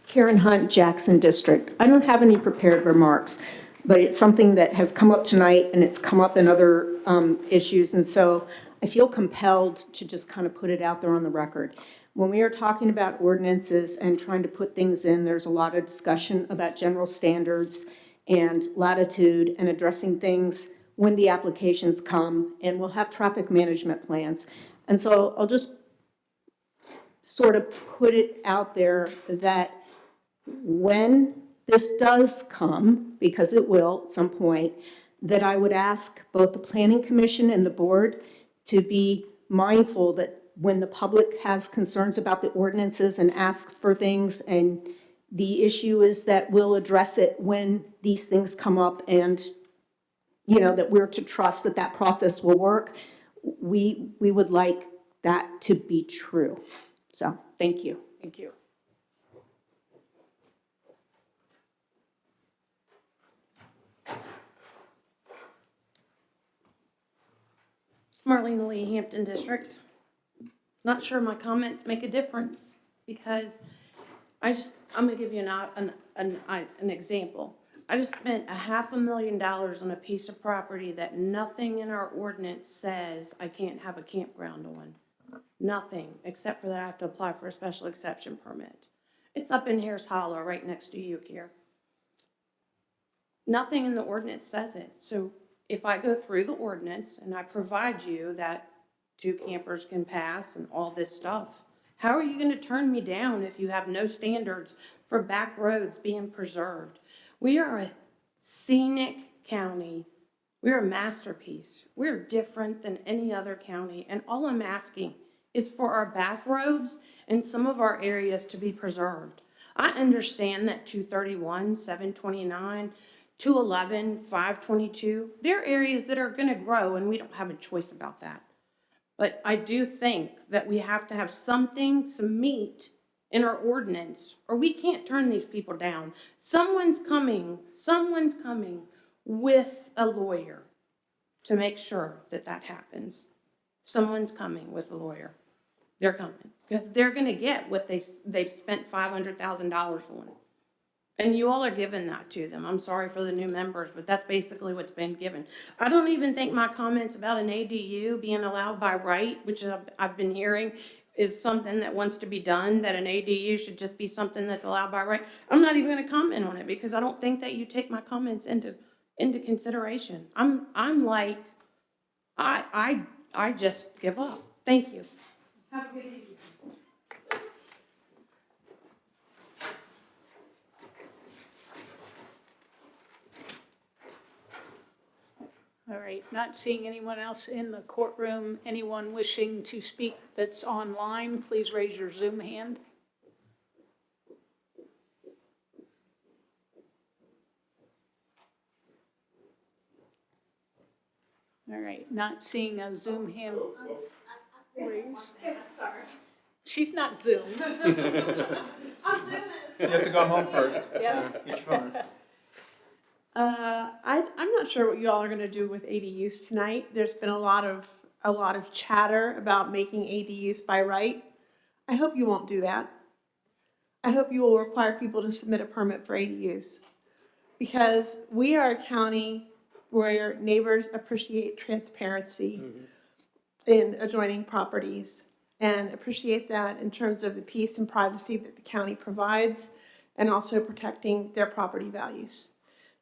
Karen Hunt, Jackson District. I don't have any prepared remarks, but it's something that has come up tonight and it's come up in other issues. And so I feel compelled to just kind of put it out there on the record. When we are talking about ordinances and trying to put things in, there's a lot of discussion about general standards and latitude and addressing things when the applications come, and we'll have traffic management plans. And so I'll just sort of put it out there that when this does come, because it will at some point, that I would ask both the Planning Commission and the board to be mindful that when the public has concerns about the ordinances and ask for things, and the issue is that we'll address it when these things come up, and, you know, that we're to trust that that process will work. We would like that to be true. So, thank you. Thank you. Marlene Lee, Hampton District. Not sure my comments make a difference, because I'm gonna give you an example. I just spent $500,000 on a piece of property that nothing in our ordinance says I can't have a campground on. Nothing, except for that I have to apply for a special exception permit. It's up in Harris Hollow, right next to you here. Nothing in the ordinance says it. So if I go through the ordinance and I provide you that 2 campers can pass and all this stuff, how are you gonna turn me down if you have no standards for back roads being preserved? We are a scenic county. We're a masterpiece. We're different than any other county. And all I'm asking is for our back roads and some of our areas to be preserved. I understand that 231, 729, 211, 522, there are areas that are going to grow, and we don't have a choice about that. But I do think that we have to have something, some meat in our ordinance, or we can't turn these people down. Someone's coming with a lawyer to make sure that that happens. Someone's coming with a lawyer. They're coming, because they're going to get what they've spent $500,000 on. And you all are giving that to them. I'm sorry for the new members, but that's basically what's been given. I don't even think my comments about an ADU being allowed by right, which I've been hearing is something that wants to be done, that an ADU should just be something that's allowed by right. I'm not even going to comment on it, because I don't think that you take my comments into consideration. I'm like, I just give up. Thank you. Have a good evening. All right, not seeing anyone else in the courtroom. Anyone wishing to speak that's online, please raise your Zoom hand. All right, not seeing a Zoom hand raised. Sorry. She's not Zoom. I'm Zooming. You have to go home first. Yeah. Get your phone. I'm not sure what you all are going to do with ADUs tonight. There's been a lot of chatter about making ADUs by right. I hope you won't do that. I hope you will require people to submit a permit for ADUs, because we are a county where neighbors appreciate transparency in adjoining properties, and appreciate that in terms of the peace and privacy that the county provides, and also protecting their property values.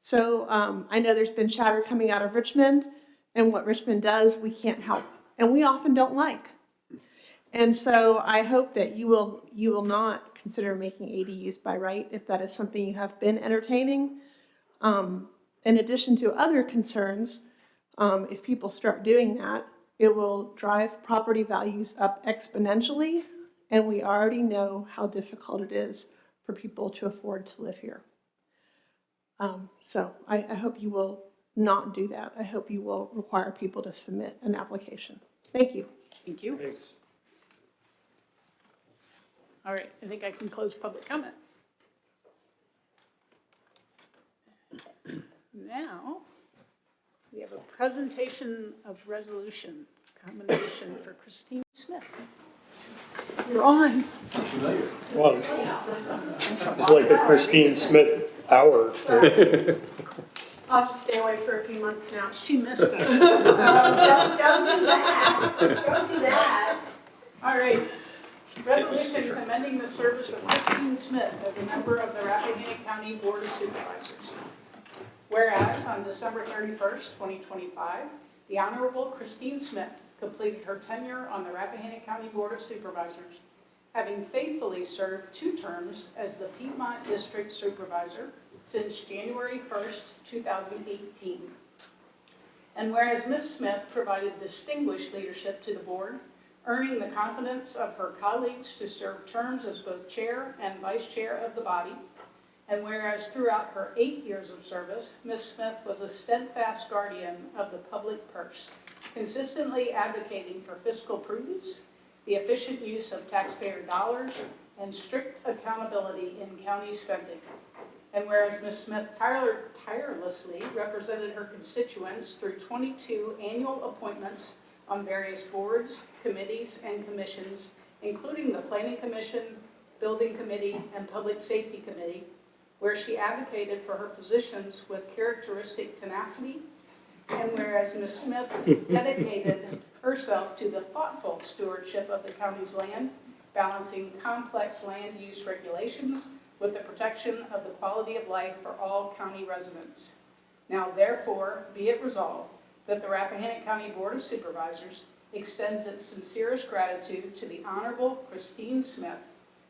So I know there's been chatter coming out of Richmond, and what Richmond does, we can't help, and we often don't like. And so I hope that you will not consider making ADUs by right if that is something you have been entertaining. In addition to other concerns, if people start doing that, it will drive property values up exponentially, and we already know how difficult it is for people to afford to live here. So I hope you will not do that. I hope you will require people to submit an application. Thank you. Thank you. Thanks. All right, I think I can close public comment. Now, we have a presentation of resolution, combination for Christine Smith. You're on. Well, it's like the Christine Smith hour. I'll have to stay away for a few months now. She missed us. Don't do that. Don't do that. All right. Resolution commending the service of Christine Smith as a member of the Rappahannock County Board of Supervisors. Whereas on December 31st, 2025, the Honorable Christine Smith completed her tenure on the Rappahannock County Board of Supervisors, having faithfully served 2 terms as the Piedmont District Supervisor since January 1st, 2018. And whereas Ms. Smith provided distinguished leadership to the board, earning the confidence of her colleagues to serve terms as both chair and vice chair of the body, and whereas throughout her 8 years of service, Ms. Smith was a steadfast guardian of the public purse, consistently advocating for fiscal prudence, the efficient use of taxpayer dollars, and strict accountability in county spending. And whereas Ms. Smith tirelessly represented her constituents through 22 annual appointments on various boards, committees, and commissions, including the Planning Commission, Building Committee, and Public Safety Committee, where she advocated for her positions with characteristic tenacity, and whereas Ms. Smith dedicated herself to the thoughtful stewardship of the county's land, balancing complex land use regulations with the protection of the quality of life for all county residents. Now therefore, be it resolved that the Rappahannock County Board of Supervisors extends its sincerest gratitude to the Honorable Christine Smith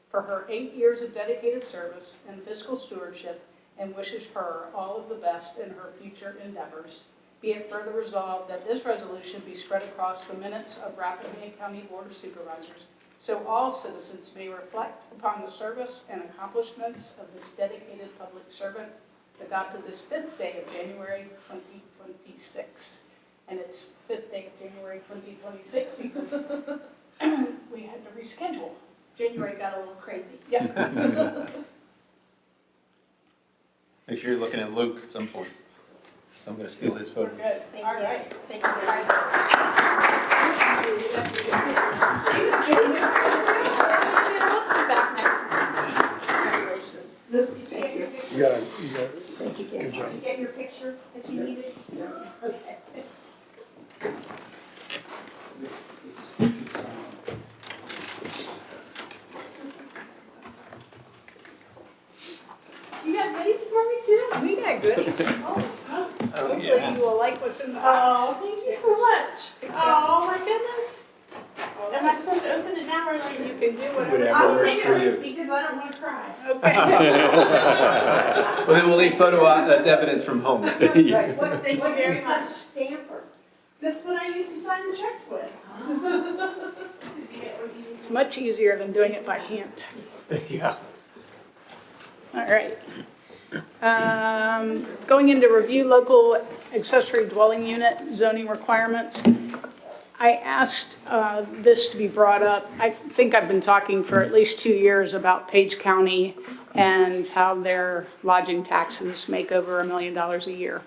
for her 8 years of dedicated service and fiscal stewardship, and wishes her all of the best in her future endeavors. Be it further resolved that this resolution be spread across the minutes of Rappahannock County Board of Supervisors, so all citizens may reflect upon the service and accomplishments of this dedicated public servant, adopted this 5th day of January 2026. And it's 5th day of January 2026 because we had to reschedule. January got a little crazy. Yeah. Make sure you're looking at Luke at some point. I'm going to steal his We're photo. good. Thank All you. right. Thank you. Congratulations. Thank you. You got it. Thank you, Good job. Did you get your picture that you needed? Okay. You got goodies for me too? We got goodies. Holy smokes. Hopefully you will like what's in the box. Oh, thank you so much. Oh, my goodness. Am I supposed to open it now or later? You can do whatever. Whatever I will works take it for with you. me because I don't want to cry. Okay. Well, then we'll need photo evidence from home. Right. Thank you very much. Stamper. That's what I used to sign the checks with. It's much easier than doing it by hand. Yeah. All right. Going into review local accessory dwelling unit zoning requirements. I asked this to be brought up. I think I've been talking for at least 2 years about Page County and how their lodging taxes make over $1 million a year.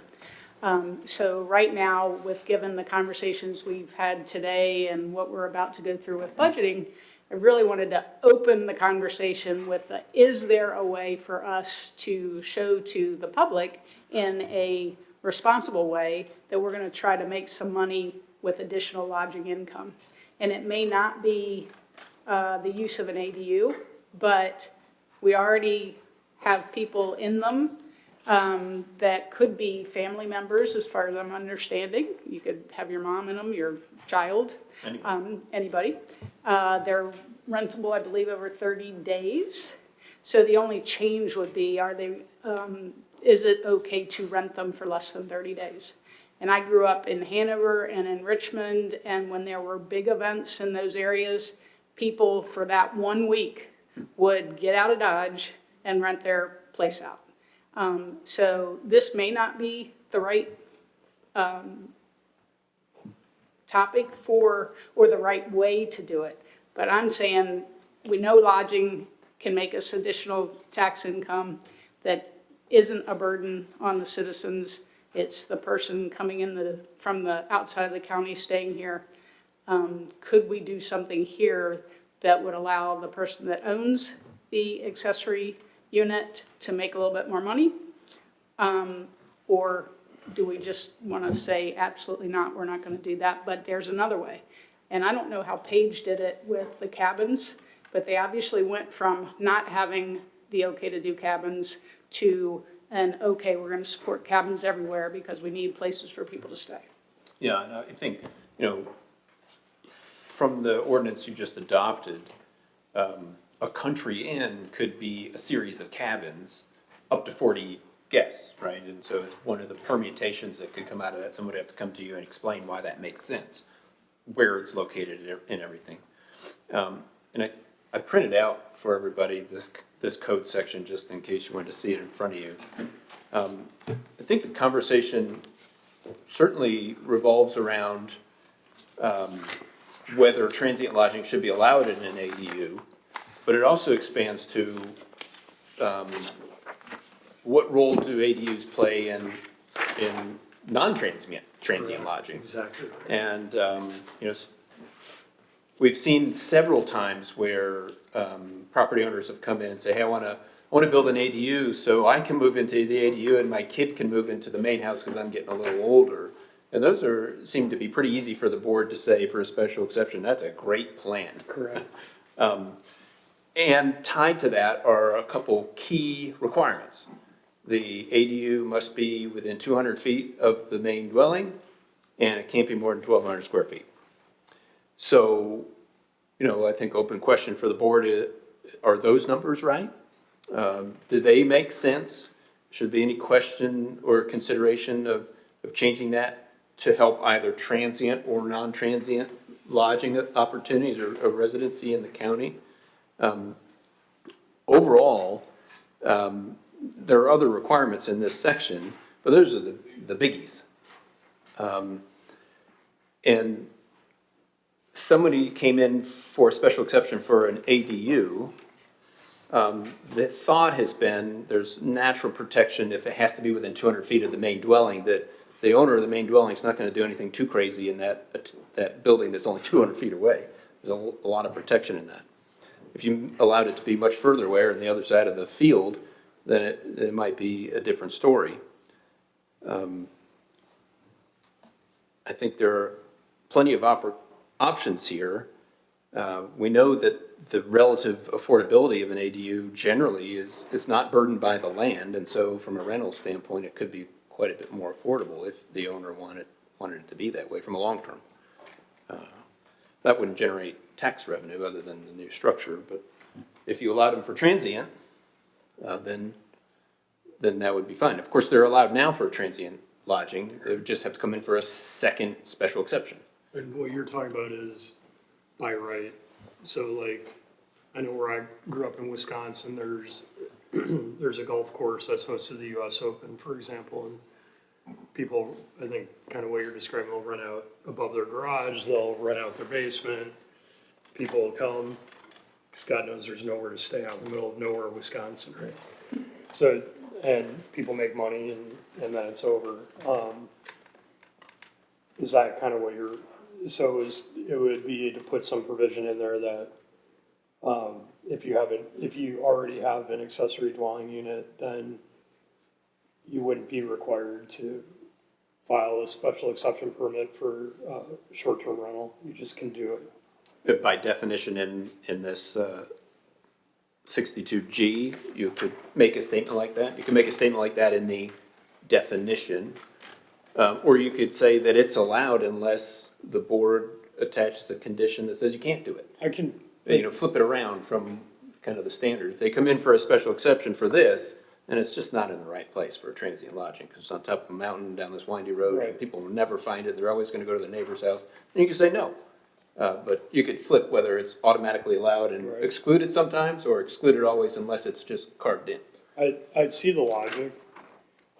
So right now, given the conversations we've had today and what we're about to go through with budgeting, I really wanted to open the conversation with, is there a way for us to show to the public in a responsible way that we're going to try to make some money with additional lodging income? And it may not be the use of an ADU, but we already have people in them that could be family members, as far as I'm understanding. You could have your mom in them, your child, anybody. They're rentable, I believe, over 30 days. So the only change would be, is it okay to rent them for less than 30 days? And I grew up in Hanover and in Richmond, and when there were big events in those areas, people for that 1 week would get out of Dodge and rent their place out. So this may not be the right topic or the right way to do it. But I'm saying we know lodging can make us additional tax income that isn't a burden on the citizens. It's the person coming in from the outside of the county staying here. Could we do something here that would allow the person that owns the accessory unit to make a little bit more money? Or do we just want to say, absolutely not, we're not going to do that, but there's another way? And I don't know how Paige did it with the cabins, but they obviously went from not having the okay to do cabins to an, okay, we're going to support cabins everywhere because we need places for people to stay. Yeah, and I think, from the ordinance you just adopted, a country inn could be a series of cabins, up to 40 guests, right? And so it's one of the permutations that could come out of that. Someone would have to come to you and explain why that makes sense, where it's located and everything. And I printed out for everybody this code section, just in case you wanted to see it in front of you. I think the conversation certainly revolves around whether transient lodging should be allowed in an ADU, but it also expands to what role do ADUs play in transient lodging? Exactly. And, we've seen several times where property owners have come in and say, hey, I want to build an ADU so I can move into the ADU and my kid can move into the main house because I'm getting a little older. And those seem to be pretty easy for the board to say for a special exception. That's a great plan. Correct. And tied to that are a couple key requirements. The ADU must be within 200 feet of the main dwelling, and it can't be more than 1,200 square feet. So, I think open question for the board is, are those numbers right? Do they make sense? Should there be any question or consideration of changing that to help either transient or non-transient lodging opportunities or residency in the county? Overall, there are other requirements in this section, but those are the biggies. And somebody came in for a special exception for an ADU. The thought has been there's natural protection if it has to be within 200 feet of the main dwelling, that the owner of the main dwelling is not going to do anything too crazy in that building that's only 200 feet away. There's a lot of protection in that. If you allowed it to be much further away on the other side of the field, then it might be a different story. I think there are plenty of options here. We know that the relative affordability of an ADU generally is not burdened by the land, and so from a rental standpoint, it could be quite a bit more affordable if the owner wanted it to be that way from a long term. That wouldn't generate tax revenue other than the new structure, but if you allowed them for transient, then that would be fine. Of course, they're allowed now for transient lodging. They would just have to come in for a second special exception. And what you're talking about is by right. So like, I know where I grew up in Wisconsin, there's a golf course that's hosted the US Open, for example, and people, I think, kind of what you're describing, will rent out above their garage, they'll rent out their basement, people will come, because God knows there's nowhere to stay out in the middle of nowhere, Wisconsin, right? So, and people make money and then it's over. Is that kind of what you're, so it would be to put some provision in there that if you already have an accessory dwelling unit, then you wouldn't be required to file a special exception permit for short-term rental. You just can do it. By definition, in this 62G, you could make a statement like that. You could make a statement like that in the definition. Or you could say that it's allowed unless the board attaches a condition that says you can't do it. I can. Flip it around from kind of the standard. If they come in for a special exception for this, and it's just not in the right place for a transient lodging, because it's on top of a mountain down this windy road, Right. and people will never find it. They're always going to go to the neighbor's house. And you can say no. But you could flip whether it's automatically allowed and Right. excluded sometimes, or excluded always unless it's just carved in. I'd see the logic.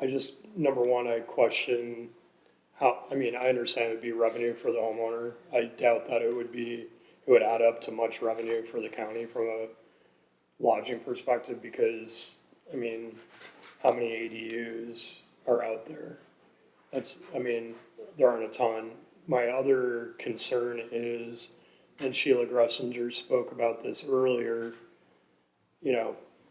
I just, number one, I question how, I understand it'd be revenue for the homeowner. I doubt that it it would add up to much revenue for the county from a lodging perspective, because, I mean, how many ADUs are out there? There aren't a ton. My other concern is, and Sheila Gressinger spoke about this earlier,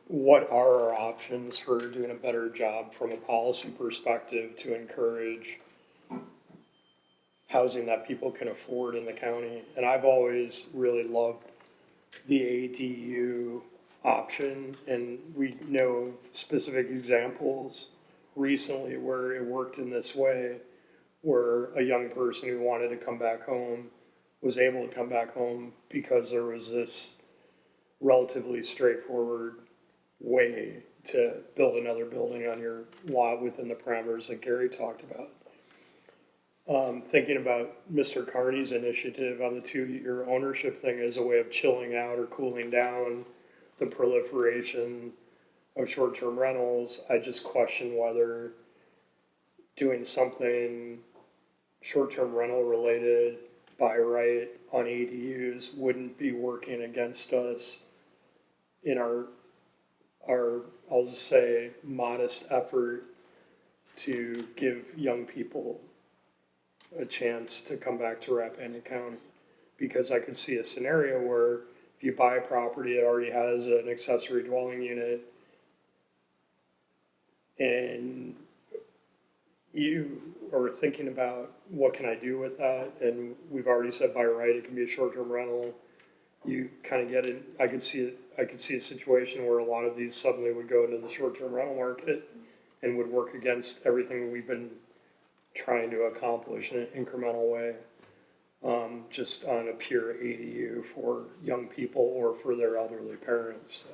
what are our options for doing a better job from a policy perspective to encourage housing that people can afford in the county? And I've always really loved the ADU option, and we know of specific examples recently where it worked in this way, where a young person who wanted to come back home was able to come back home because there was this relatively straightforward way to build another building on your lot within the parameters that Gary talked about. Thinking about Mr. Carney's initiative on the 2-year ownership thing as a way of chilling out or cooling down the proliferation of short-term rentals, I just question whether doing something short-term rental related by right on ADUs wouldn't be working against us in our, I'll just say, modest effort to give young people a chance to come back to Rappahannock County. Because I could see a scenario where if you buy a property that already has an accessory dwelling unit and you are thinking about what can I do with that, and we've already said by right it can be a short-term rental, you kind of get it. I could see a situation where a lot of these suddenly would go into the short-term rental market and would work against everything we've been trying to accomplish in an incremental way, just on a pure ADU for young people or for their elderly parents. So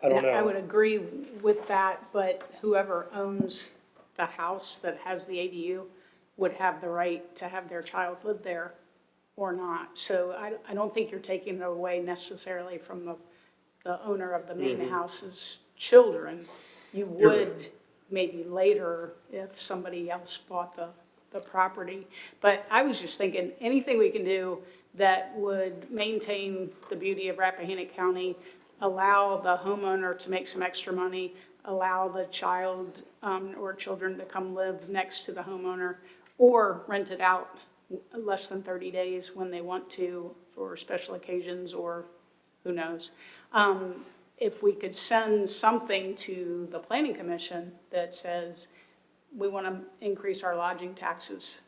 I don't know. I would agree with that, but whoever owns the house that has the ADU would have the right to have their child live there or not. So I don't think you're taking it away necessarily from the owner of the main house's children. You would maybe later if somebody else bought the property. But I was just thinking, anything we can do that would maintain the beauty of Rappahannock County, allow the homeowner to make some extra money, allow the child or children to come live next to the homeowner, or rent it out less than 30 days when they want to for special occasions, or who knows. If we could send something to the Planning Commission that says, we want to increase our lodging taxes,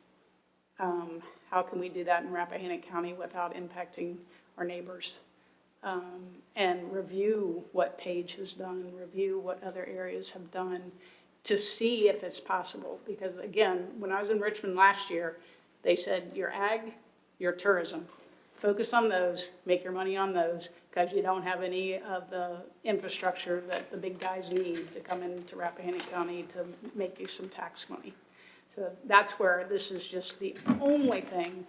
how can we do that in Rappahannock County without impacting our neighbors? And review what Page has done, review what other areas have done to see if it's possible. Because again, when I was in Richmond last year, they said your ag, your tourism, focus on those, make your money on those, because you don't have any of the infrastructure that the big guys need to come into Rappahannock County to make you some tax money. So that's where this is just the only thing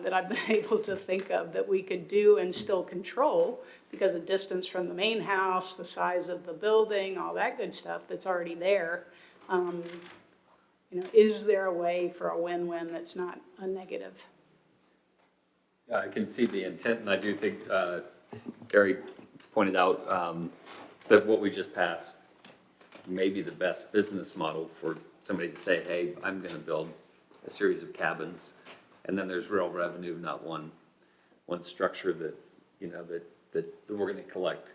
that I've been able to think of that we could do and still control, because of distance from the main house, the size of the building, all that good stuff that's already there. Is there a way for a win-win that's not a negative? Yeah, I can see the intent, and I do think Gary pointed out that what we just passed may be the best business model for somebody to say, hey, I'm gonna build a series of cabins, and then there's real revenue, not one structure that, that we're gonna collect,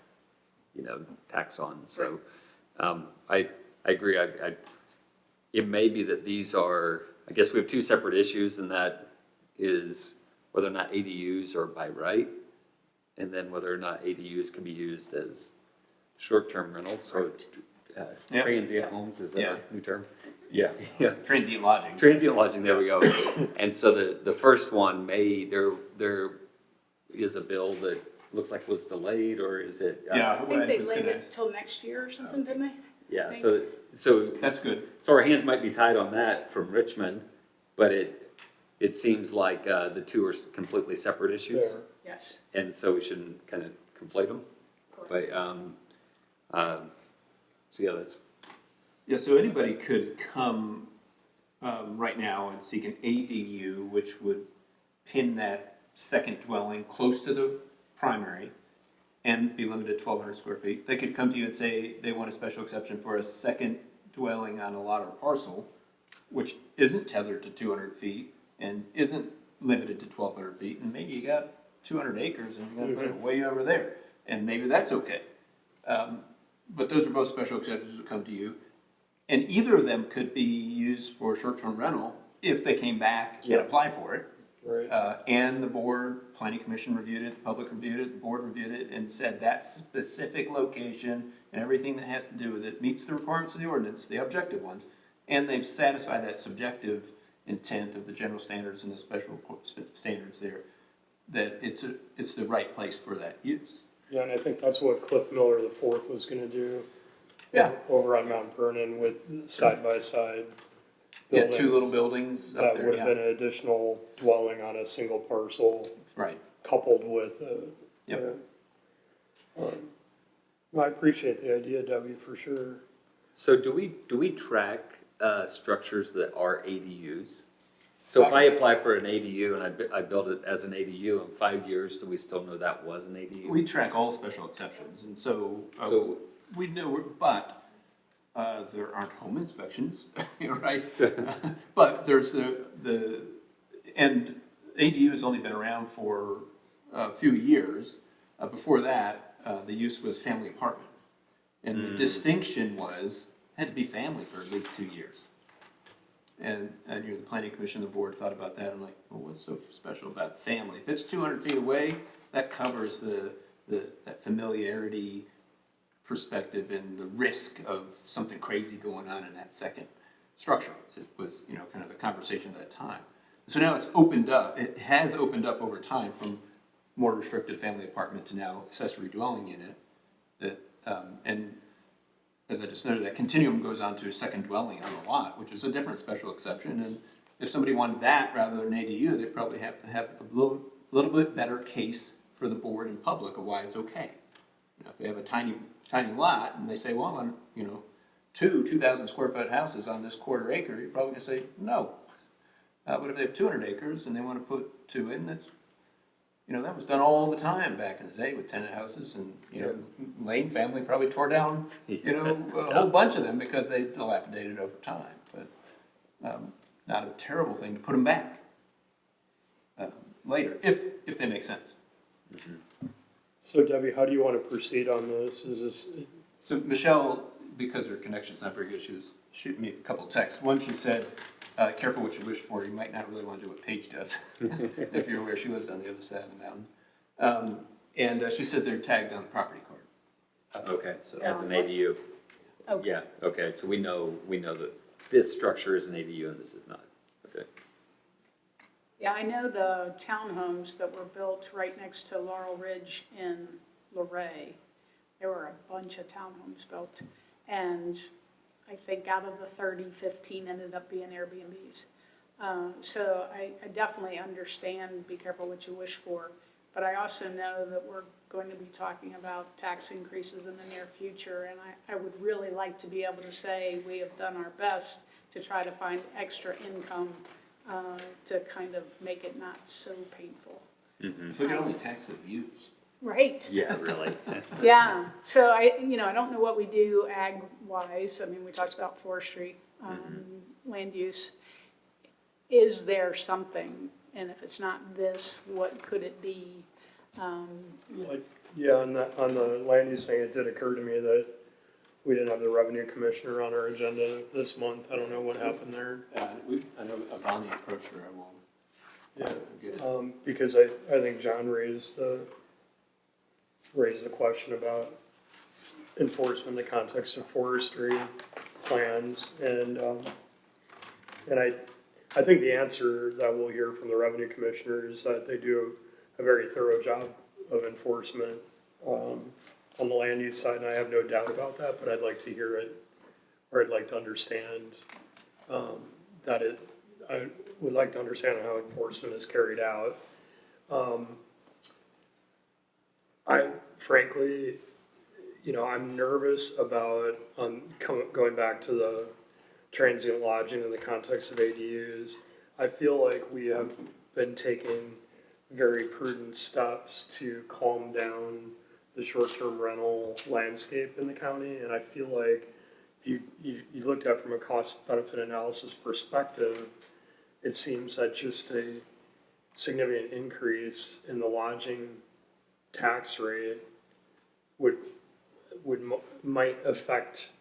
tax on. So I agree. It may be that these are, I guess we have two separate issues, and that is whether or not ADUs are by right, and then whether or not ADUs can be used as short-term rentals or transient homes, is that a new term? Yeah. Transient lodging. Transient lodging, there we go. And so the first one there is a bill that looks like was delayed, or is it? I think they laid it till next year or something, didn't they? Yeah, so. That's good. So our hands might be tied on that from Richmond, but it seems like the two are completely separate issues. Fair. Yes. And so we shouldn't kind of conflate them. But, so yeah, that's. Yeah, so anybody could come right now and seek an ADU, which would pin that second dwelling close to the primary and be limited to 1,200 square feet. They could come to you and say they want a special exception for a second dwelling on a lot or parcel, which isn't tethered to 200 feet and isn't limited to 1,200 feet, and maybe you got 200 acres and you gotta put it way over there, and maybe that's okay. But those are both special exceptions that come to you, and either of them could be used for short-term rental if they came back and applied for it. Right. And the board, planning commission reviewed it, the public reviewed it, the board reviewed it, and said that specific location and everything that has to do with it meets the requirements of the ordinance, the objective ones, and they've satisfied that subjective intent of the general standards and the special standards there, that it's the right place for that use. Yeah, and I think that's what Cliff Miller the fourth was gonna do. Yeah. Over on Mount Vernon with side-by-side Yeah, buildings. 2 little buildings up That there, would have yeah, been an additional dwelling on a single parcel right. coupled with, Yep. I appreciate the idea, Debbie, for sure. So do we track structures that are ADUs? So if I apply for an ADU and I build it as an ADU in 5 years, do we still know that was an ADU? We track all special exceptions, and so, So- we know, but there aren't home inspections, right? But there's and ADU has only been around for a few years. Before that, the use was family apartment. And the distinction was, had to be family for at least 2 years. And the planning commission, the board thought about that, and like, well, what's so special about family? If it's 200 feet away, that covers that familiarity perspective and the risk of something crazy going on in that second structure. It was, kind of the conversation at that time. So now it's opened up, it has opened up over time from more restricted family apartment to now accessory dwelling unit. And as I just noted, that continuum goes on to a second dwelling on a lot, which is a different special exception. And if somebody wanted that rather than ADU, they'd probably have to have a little bit better case for the board and public of why it's okay. If they have a tiny lot and they say, well, I want, 2,000 square foot houses on this quarter acre, you're probably gonna say, no. But if they have 200 acres and they wanna put 2 in, that's, that was done all the time back in the day with tenant houses, and, Lane family probably tore down, a whole bunch of them because they dilapidated over time, but, not a terrible thing to put them back, later, if they make sense. So Debbie, how do you want to proceed on this? Is this, So Michelle, because her connection's not very good, she was shooting me a couple of texts. One, she said, careful what you wish for, you might not really want to do what Paige does, if you're aware, she lives on the other side of the mountain. And she said they're tagged on the property card. Okay, so as an ADU. Okay. Yeah, okay, so we know that this structure is an ADU and this is not. Okay. Yeah, I know the townhomes that were built right next to Laurel Ridge in Luray. There were a bunch of townhomes built, and I think out of the 30, 15 ended up being Airbnbs. So I definitely understand, be careful what you wish for, but I also know that we're going to be talking about tax increases in the near future, and I would really like to be able to say we have done our best to try to find extra income to kind of make it not so painful. If we could only tax the views. Right. Yeah, really. Yeah, so I don't know what we do ag-wise. I mean, we talked about forestry, land use. Is there something, and if it's not this, what could it be? yeah, on the land use thing, it did occur to me that we didn't have the revenue commissioner on our agenda this month. I don't know what happened there. I know Bonnie approached her, I will Yeah, get it. because I think John raised the question about enforcement in the context of forestry plans, and I think the answer that we'll hear from the revenue commissioner is that they do a very thorough job of enforcement on the land use side, and I have no doubt about that, but I'd like to hear it, or I'd like to understand I would like to understand how enforcement is carried out. I frankly, I'm nervous about going back to the transient lodging in the context of ADUs. I feel like we have been taking very prudent steps to calm down the short-term rental landscape in the county. And I feel like if you looked at it from a cost-benefit analysis perspective, it seems that just a significant increase in the lodging tax rate might affect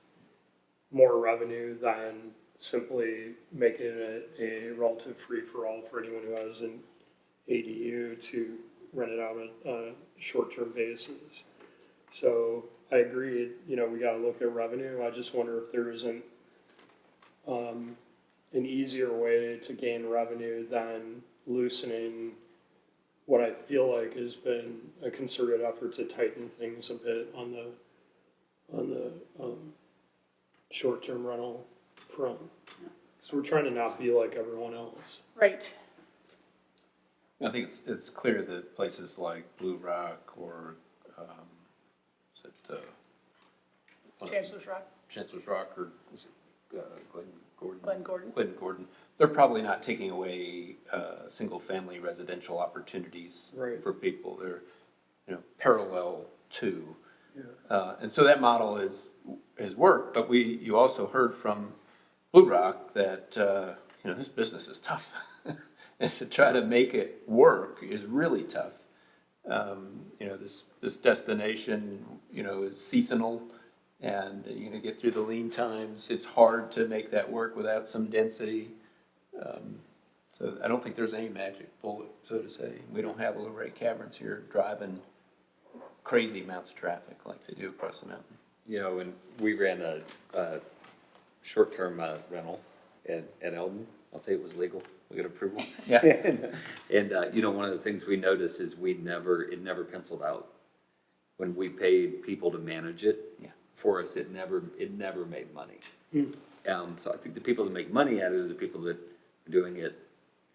more revenue than simply making it a relative free-for-all for anyone who has an ADU to rent it out on a short-term basis. So I agree, you know, we gotta look at revenue. I just wonder if there isn't an easier way to gain revenue than loosening what I feel like has been a concerted effort to tighten things a bit on the short-term rental front. So we're trying to not be like everyone else. Right. I think it's clear that places like Blue Rock or, is it, Chancellor's Rock, Chancellor's Rock or is it, Glen Gordon. Glen Gordon, they're probably not taking away, single-family residential opportunities Right. for people. They're, you know, parallel to. Yeah. And so that model has worked, but you also heard from Blue Rock that, you know, this business is tough. And to try to make it work is really tough. You know, this destination, you know, is seasonal and you're gonna get through the lean times. It's hard to make that work without some density. So I don't think there's any magic bullet, so to say. We don't have Little Ray Caverns here driving crazy amounts of traffic like they do across the mountain. You know, and we ran a short-term rental at Eldon. I'll say it was legal. We got approval. Yeah. And you know, one of the things we noticed is it never penciled out. When we paid people to manage it for us, it never made money. So I think the people that make money out of it are the people that are doing it,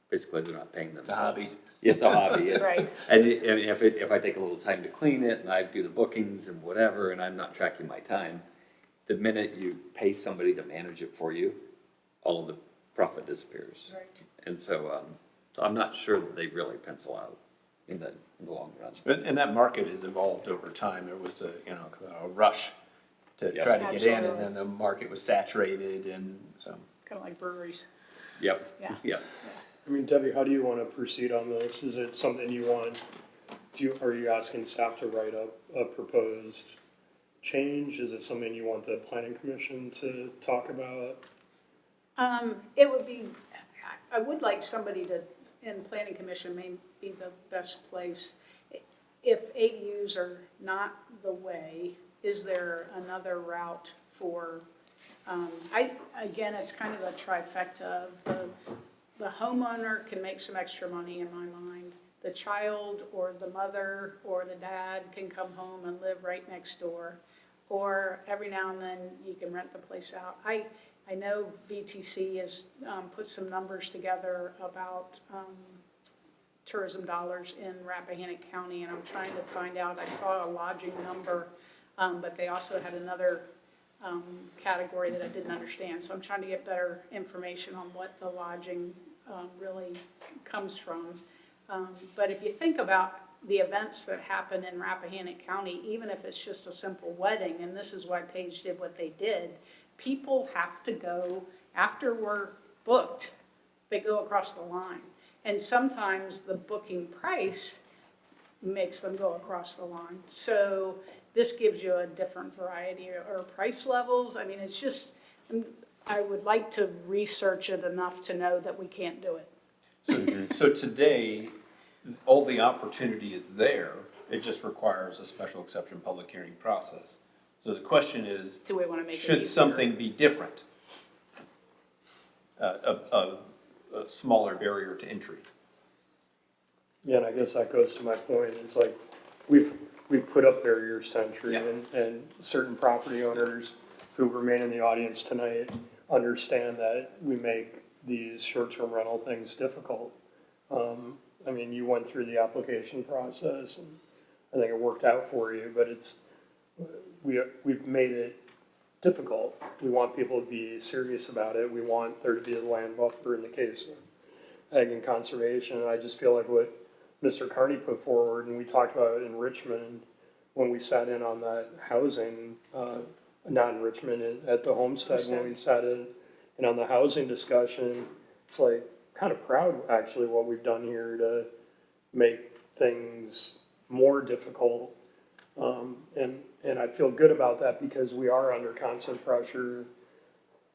basically they're not paying themselves. hobby. It's a hobby. Right. And if I take a little time to clean it and I do the bookings and whatever, and I'm not tracking my time, the minute you pay somebody to manage it for you, all of the profit disappears. Right. And so, so I'm not sure that they really pencil out in the long run. And that market has evolved over time. There was a rush to Yep. try to get in, and Absolutely. then the market was saturated, and so. Kind of like breweries. Yep. Yeah. Yep. I mean, Debbie, how do you want to proceed on this? Is it something you want, are you asking staff to write up a proposed change? Is it something you want the planning commission to talk about? It would be, I would like somebody to, in planning commission may be the best place. If ADUs are not the way, is there another route for, again, it's kind of a trifecta of the homeowner can make some extra money in my mind. The child or the mother or the dad can come home and live right next door. Or every now and then you can rent the place out. I know VTC has put some numbers together about tourism dollars in Rappahannock County, and I'm trying to find out, I saw a lodging number, but they also had another category that I didn't understand. So I'm trying to get better information on what the lodging really comes from. But if you think about the events that happen in Rappahannock County, even if it's just a simple wedding, and this is why Paige did what they did, people have to go, after we're booked, they go across the line. And sometimes the booking price makes them go across the line. So this gives you a different variety or price levels. I mean, it's just, I would like to research it enough to know that we can't do it. So today, all the opportunity is there. It just requires a special exception public hearing process. So the question is, Do we want to make it should easier? something be different? A smaller barrier to entry. Yeah, and I guess that goes to my point. It's like, we've put up barriers to entry, Yeah. and certain property owners who remain in the audience tonight understand that we make these short-term rental things difficult. I mean, you went through the application process, and I think it worked out for you, but we've made it difficult. We want people to be serious about it. We want there to be a land buffer in the case of ag and conservation. And I just feel like what Mr. Carney put forward, and we talked about it in Richmond when we sat in on that housing, not in Richmond, at the Homestead, when we sat in, and on the housing discussion, it's like, kind of proud, actually, what we've done here to make things more difficult. And I feel good about that because we are under constant pressure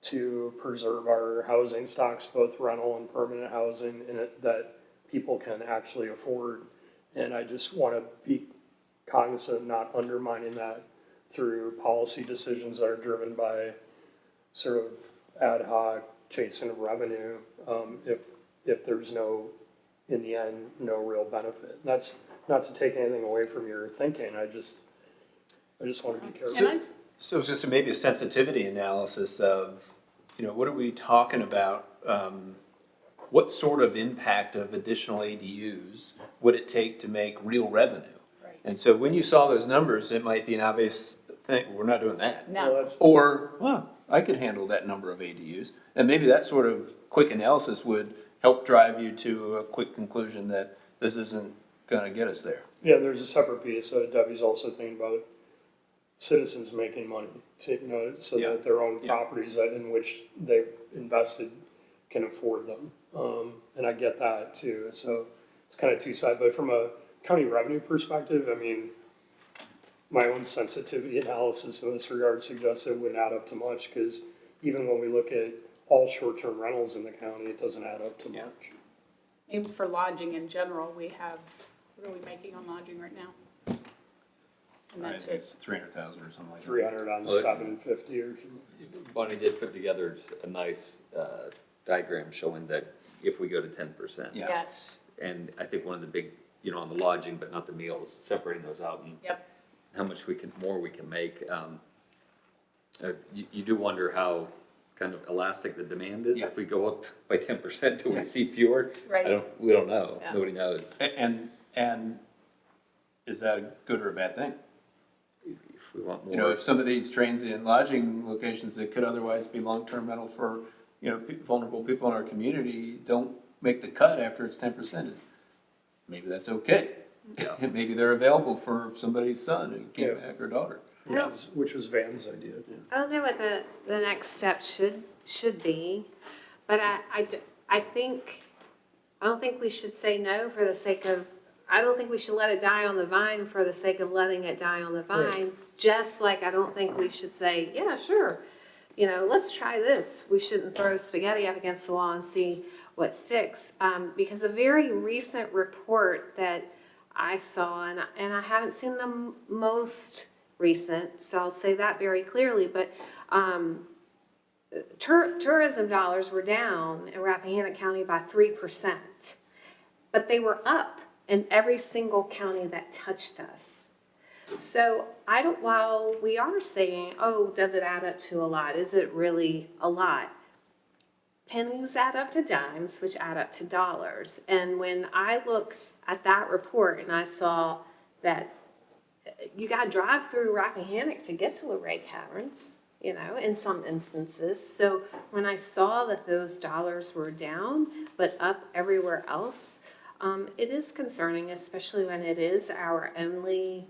to preserve our housing stocks, both rental and permanent housing, and that people can actually afford. And I just want to be cognizant of not undermining that through policy decisions that are driven by sort of ad hoc chasing of revenue, if there's no, in the end, no real benefit. And that's not to take anything away from your thinking, I just want to be careful. So it's just maybe a sensitivity analysis of, what are we talking about? What sort of impact of additional ADUs would it take to make real revenue? Right. And so when you saw those numbers, it might be an obvious thing, we're not doing that. No. Well, that's- Or, well, I could handle that number of ADUs. And maybe that sort of quick analysis would help drive you to a quick conclusion that this isn't gonna get us there. Yeah, there's a separate piece, Debbie's also thinking about citizens making money, so Yeah. that their own Yeah. properties that in which they've invested can afford them. And I get that too, so it's kind of two sides, but from a county revenue perspective, I mean, my own sensitivity analysis in this regard suggests it wouldn't add up to much, because even when we look at all short-term rentals in the county, it doesn't add up to Yeah. much. Even for lodging in general, we have, what are we making on lodging right now? And that's it. 300,000 or something like that. 300 on Well, 750 or something. Bonnie did put together a nice diagram showing that if we go to 10%. Yeah. Yes, And I think one of the big, on the lodging, but not the meals, separating those out and yep. how much more we can make. You do wonder how kind of elastic the demand is Yeah. if we go up by 10%, do Yeah. we see fewer? Right. We don't know, Yeah. nobody knows. And is that a good or a bad thing? If we want more. If some of these transient lodging locations that could otherwise be long-term rental for, vulnerable people in our community don't make the cut after it's 10%, maybe that's okay. Maybe they're available for somebody's son who came Yeah. back or daughter. Which was Van's idea. I don't know what the next step should be, but I don't think we should say no for the sake of, I don't think we should let it die on the vine for the sake of letting it die on the vine. Just like I don't think we should say, yeah, sure, let's try this. We shouldn't throw spaghetti up against the wall and see what sticks. Because a very recent report that I saw, and I haven't seen the most recent, so I'll say that very clearly, but tourism dollars were down in Rappahannock County by 3%, but they were up in every single county that touched us. So while we are saying, oh, does it add up to a lot? Is it really a lot? Pennies add up to dimes, which add up to dollars. And when I look at that report and I saw that you got to drive through Rappahannock to get to Luray Caverns, in some instances. So when I saw that those dollars were down, but up everywhere else, it is concerning, especially when it is our only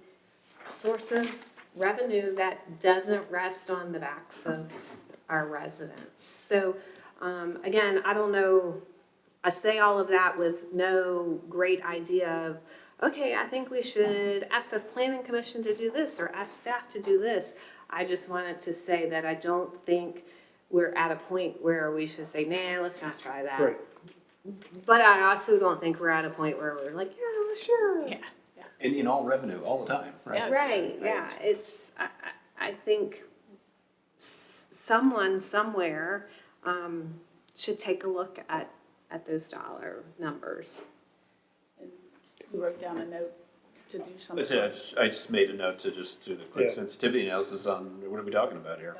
source of revenue that doesn't rest on the backs of our residents. So again, I don't know, I say all of that with no great idea of, okay, I think we should ask the planning commission to do this or ask staff to do this. I just wanted to say that I don't think we're at a point where we should say, nah, let's not try that. Right. But I also don't think we're at a point where we're like, yeah, sure. Yeah. And in all revenue, all the time, right? Yeah. Right, yeah, I think someone somewhere should take a look at those dollar numbers. Who wrote down a note to do something? I just made a note to just do the quick Yeah. sensitivity analysis on what are we talking about here?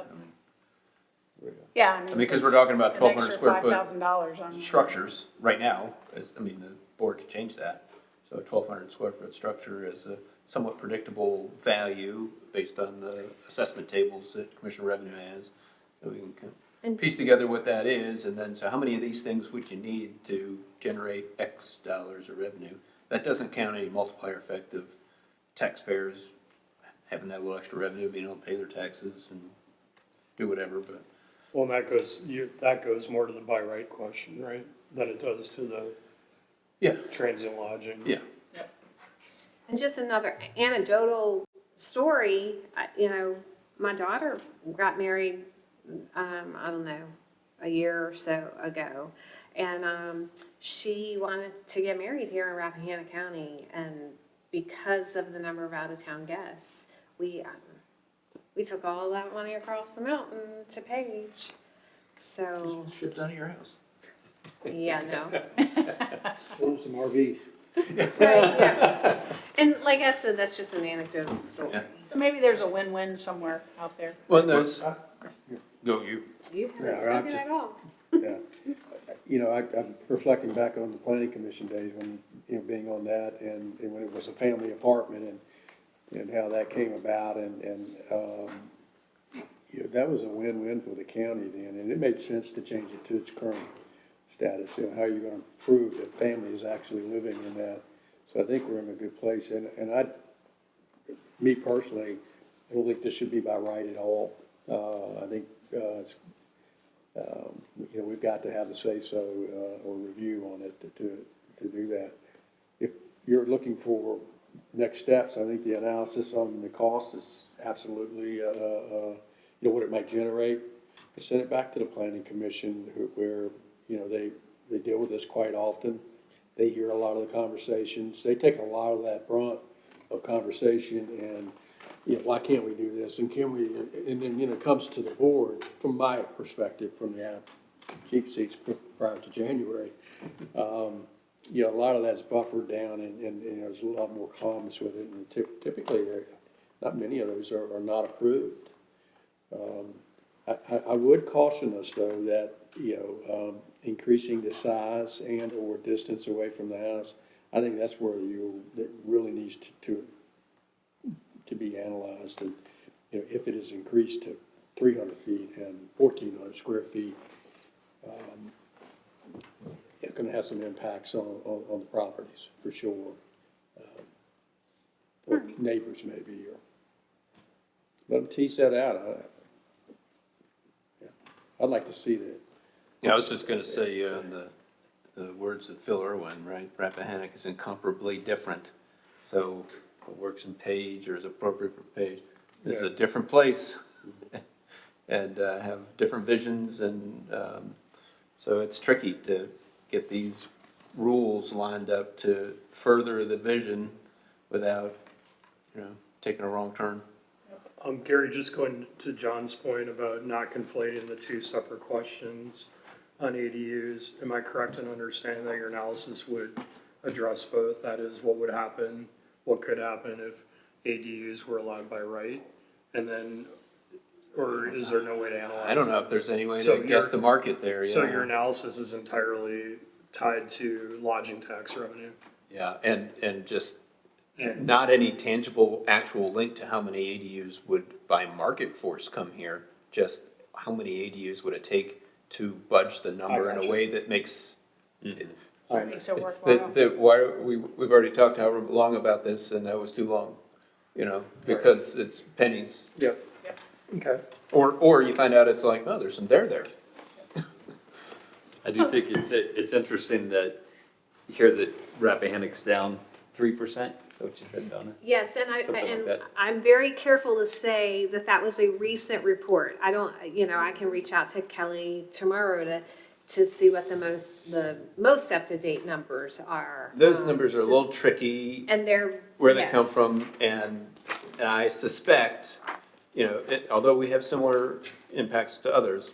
Yeah, I mean. Because we're talking about 1,200 square foot $5,000 on. structures right now, the board could change that. So a 1,200 square foot structure is a somewhat predictable value based on the assessment tables that Commissioner Revenue has. So we can And- piece together what that is, and then, so how many of these things would you need to generate X dollars of revenue? that doesn't count any multiplier effect of taxpayers having that little extra revenue, being able to pay their taxes and do whatever, but. Well, and that goes more to the by right question, right? Than it does to the Yeah. transient lodging. Yeah. And just another anecdotal story, you know, my daughter got married, I don't know, a year or so ago. And she wanted to get married here in Rappahannock County. And because of the number of out-of-town guests, we took all that money across the mountain to Page. So, Shipped out of your house. yeah, no. Sold some RVs. Right, yeah. And like I said, that's just an anecdotal story. Yeah. So maybe there's a win-win somewhere out there. Well, there's, go you. You haven't Yeah, spoken I'm just- at all. Yeah. You know, I'm reflecting back on the planning commission days when, you know, being on that and when it was a family apartment and how that came about and, you know, that was a win-win for the county then, and it made sense to change it to its current status. You know, how are you gonna prove that family is actually living in that? So I think we're in a good place, and me personally, I don't think this should be by right at all. I think, it's, you know, we've got to have a say-so, or review on it to do that. If you're looking for next steps, I think the analysis on the cost is absolutely, you know, what it might generate. Send it back to the planning commission where, you know, they deal with this quite often. They hear a lot of the conversations. They take a lot of that brunt of conversation and, you know, why can't we do this? And can we, and then, you know, it comes to the board, from my perspective, from the chief seats prior to January. You know, a lot of that's buffered down and you know, there's a lot more calmness with it. And typically, not many of those are not approved. I would caution us, though, that, you know, increasing the size and or distance away from the house, I think that's where that really needs to be analyzed. And, you know, if it is increased to 300 feet and 1,400 square feet, it's going to have some impacts on the properties, for sure. Or neighbors maybe, or let them tease that out. I'd like to see that. Yeah, I was just gonna say, the words of Phil Irwin, right? Rappahannock is incomparably different. So what works in Page or is appropriate for Page is a different place and have different visions. And so it's tricky to get these rules lined up to further the vision without, you know, taking a wrong turn. Gary, just going to John's point about not conflating the two separate questions on ADUs, am I correct in understanding that your analysis would address both? That is, what would happen, what could happen if ADUs were allowed by right? And then, or is there no way to analyze? I don't know if there's any way So to guess the market there. So yeah. your analysis is entirely tied to lodging tax revenue? Yeah, and just not any tangible actual link to how many ADUs would by market force come here, just how many ADUs would it take to budge the number in a way that makes it. Makes it worthwhile. We've already talked however long about this and that was too long, you know, because it's pennies. Yep. Okay. Or you find out it's like, oh, there's some there. I do think it's interesting that here that Rappahannock's down 3%, is that what you said, Donna? Yes, Something like that. I'm very careful to say that was a recent report. I don't, you know, I can reach out to Kelly tomorrow to see what the most up-to-date numbers are. Those numbers are a little tricky. And they're, where they come yes. from, and I suspect, you know, although we have similar impacts to others,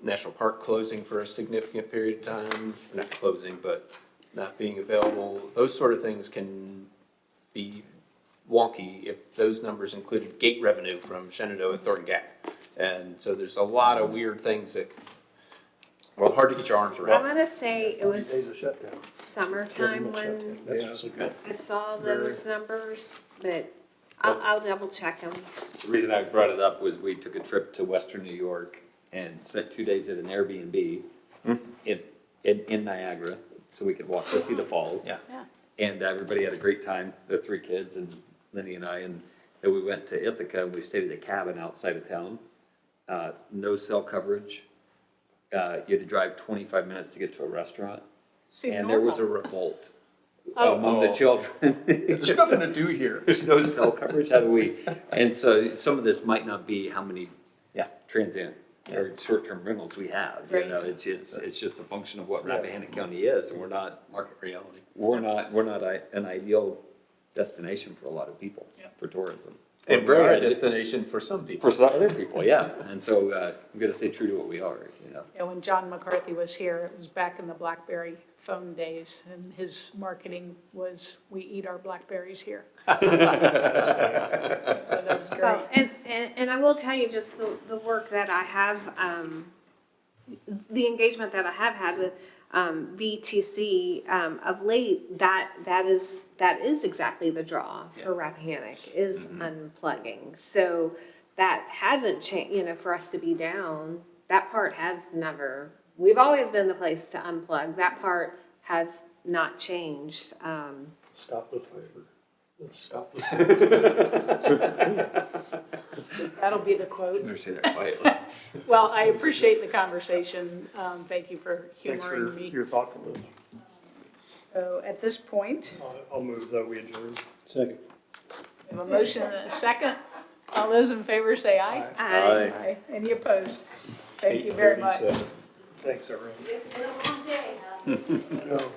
national park closing for a significant period of time, not closing, but not being available, those sort of things can be wonky if those numbers included gate revenue from Shenandoah and Thornton Gap. And so there's a lot of weird things that, well, hard to get your arms I around. want to say it Days of was shutdown. summertime when That's I saw those numbers, but I'll double check them. The reason I brought it up was we took a trip to Western New York and spent 2 days at an Airbnb in Niagara, so we could walk to see the falls. Yeah. Yeah. And everybody had a great time, the 3 kids and Lenny and I, and then we went to Ithaca and we stayed at a cabin outside of town. No cell coverage. You had to drive 25 minutes to get to a restaurant. Seemed And there was a normal. revolt Oh. among the children. There's nothing to do here. There's no cell coverage, how do we? And so some of this might not be how many Yeah. transient or short-term rentals we have. You Right. know, it's just a function of what Rappahannock County is, and we're not Market reality. an ideal destination for a lot of people, for tourism. And We're we're a very destination for some people. for some other people, yeah. And so, we gotta stay true to what we are, you know. Yeah, when John McCarthy was here, it was back in the BlackBerry phone days, and his marketing was, we eat our blackberries here. That was great. Oh, and I will tell you just the work that I have, the engagement that I have had with VTC of late, that is exactly the draw for Rappahannock, is unplugging. So that hasn't changed, you know, for us to be down, that part has never, we've always been the place to unplug. That part has not changed. Stop the fiber. Let's stop the That'll be the quote. Better say that quietly. Well, I appreciate the conversation. Thank you for Thanks humoring for me. your thoughtfulness. So at this point, I'll move that we adjourn. Second. we have a motion and a second. All those in favor say aye. Aye. Any opposed? Thank you very much. 8:37. Thanks, everyone. It's been a long day, hasn't it? No.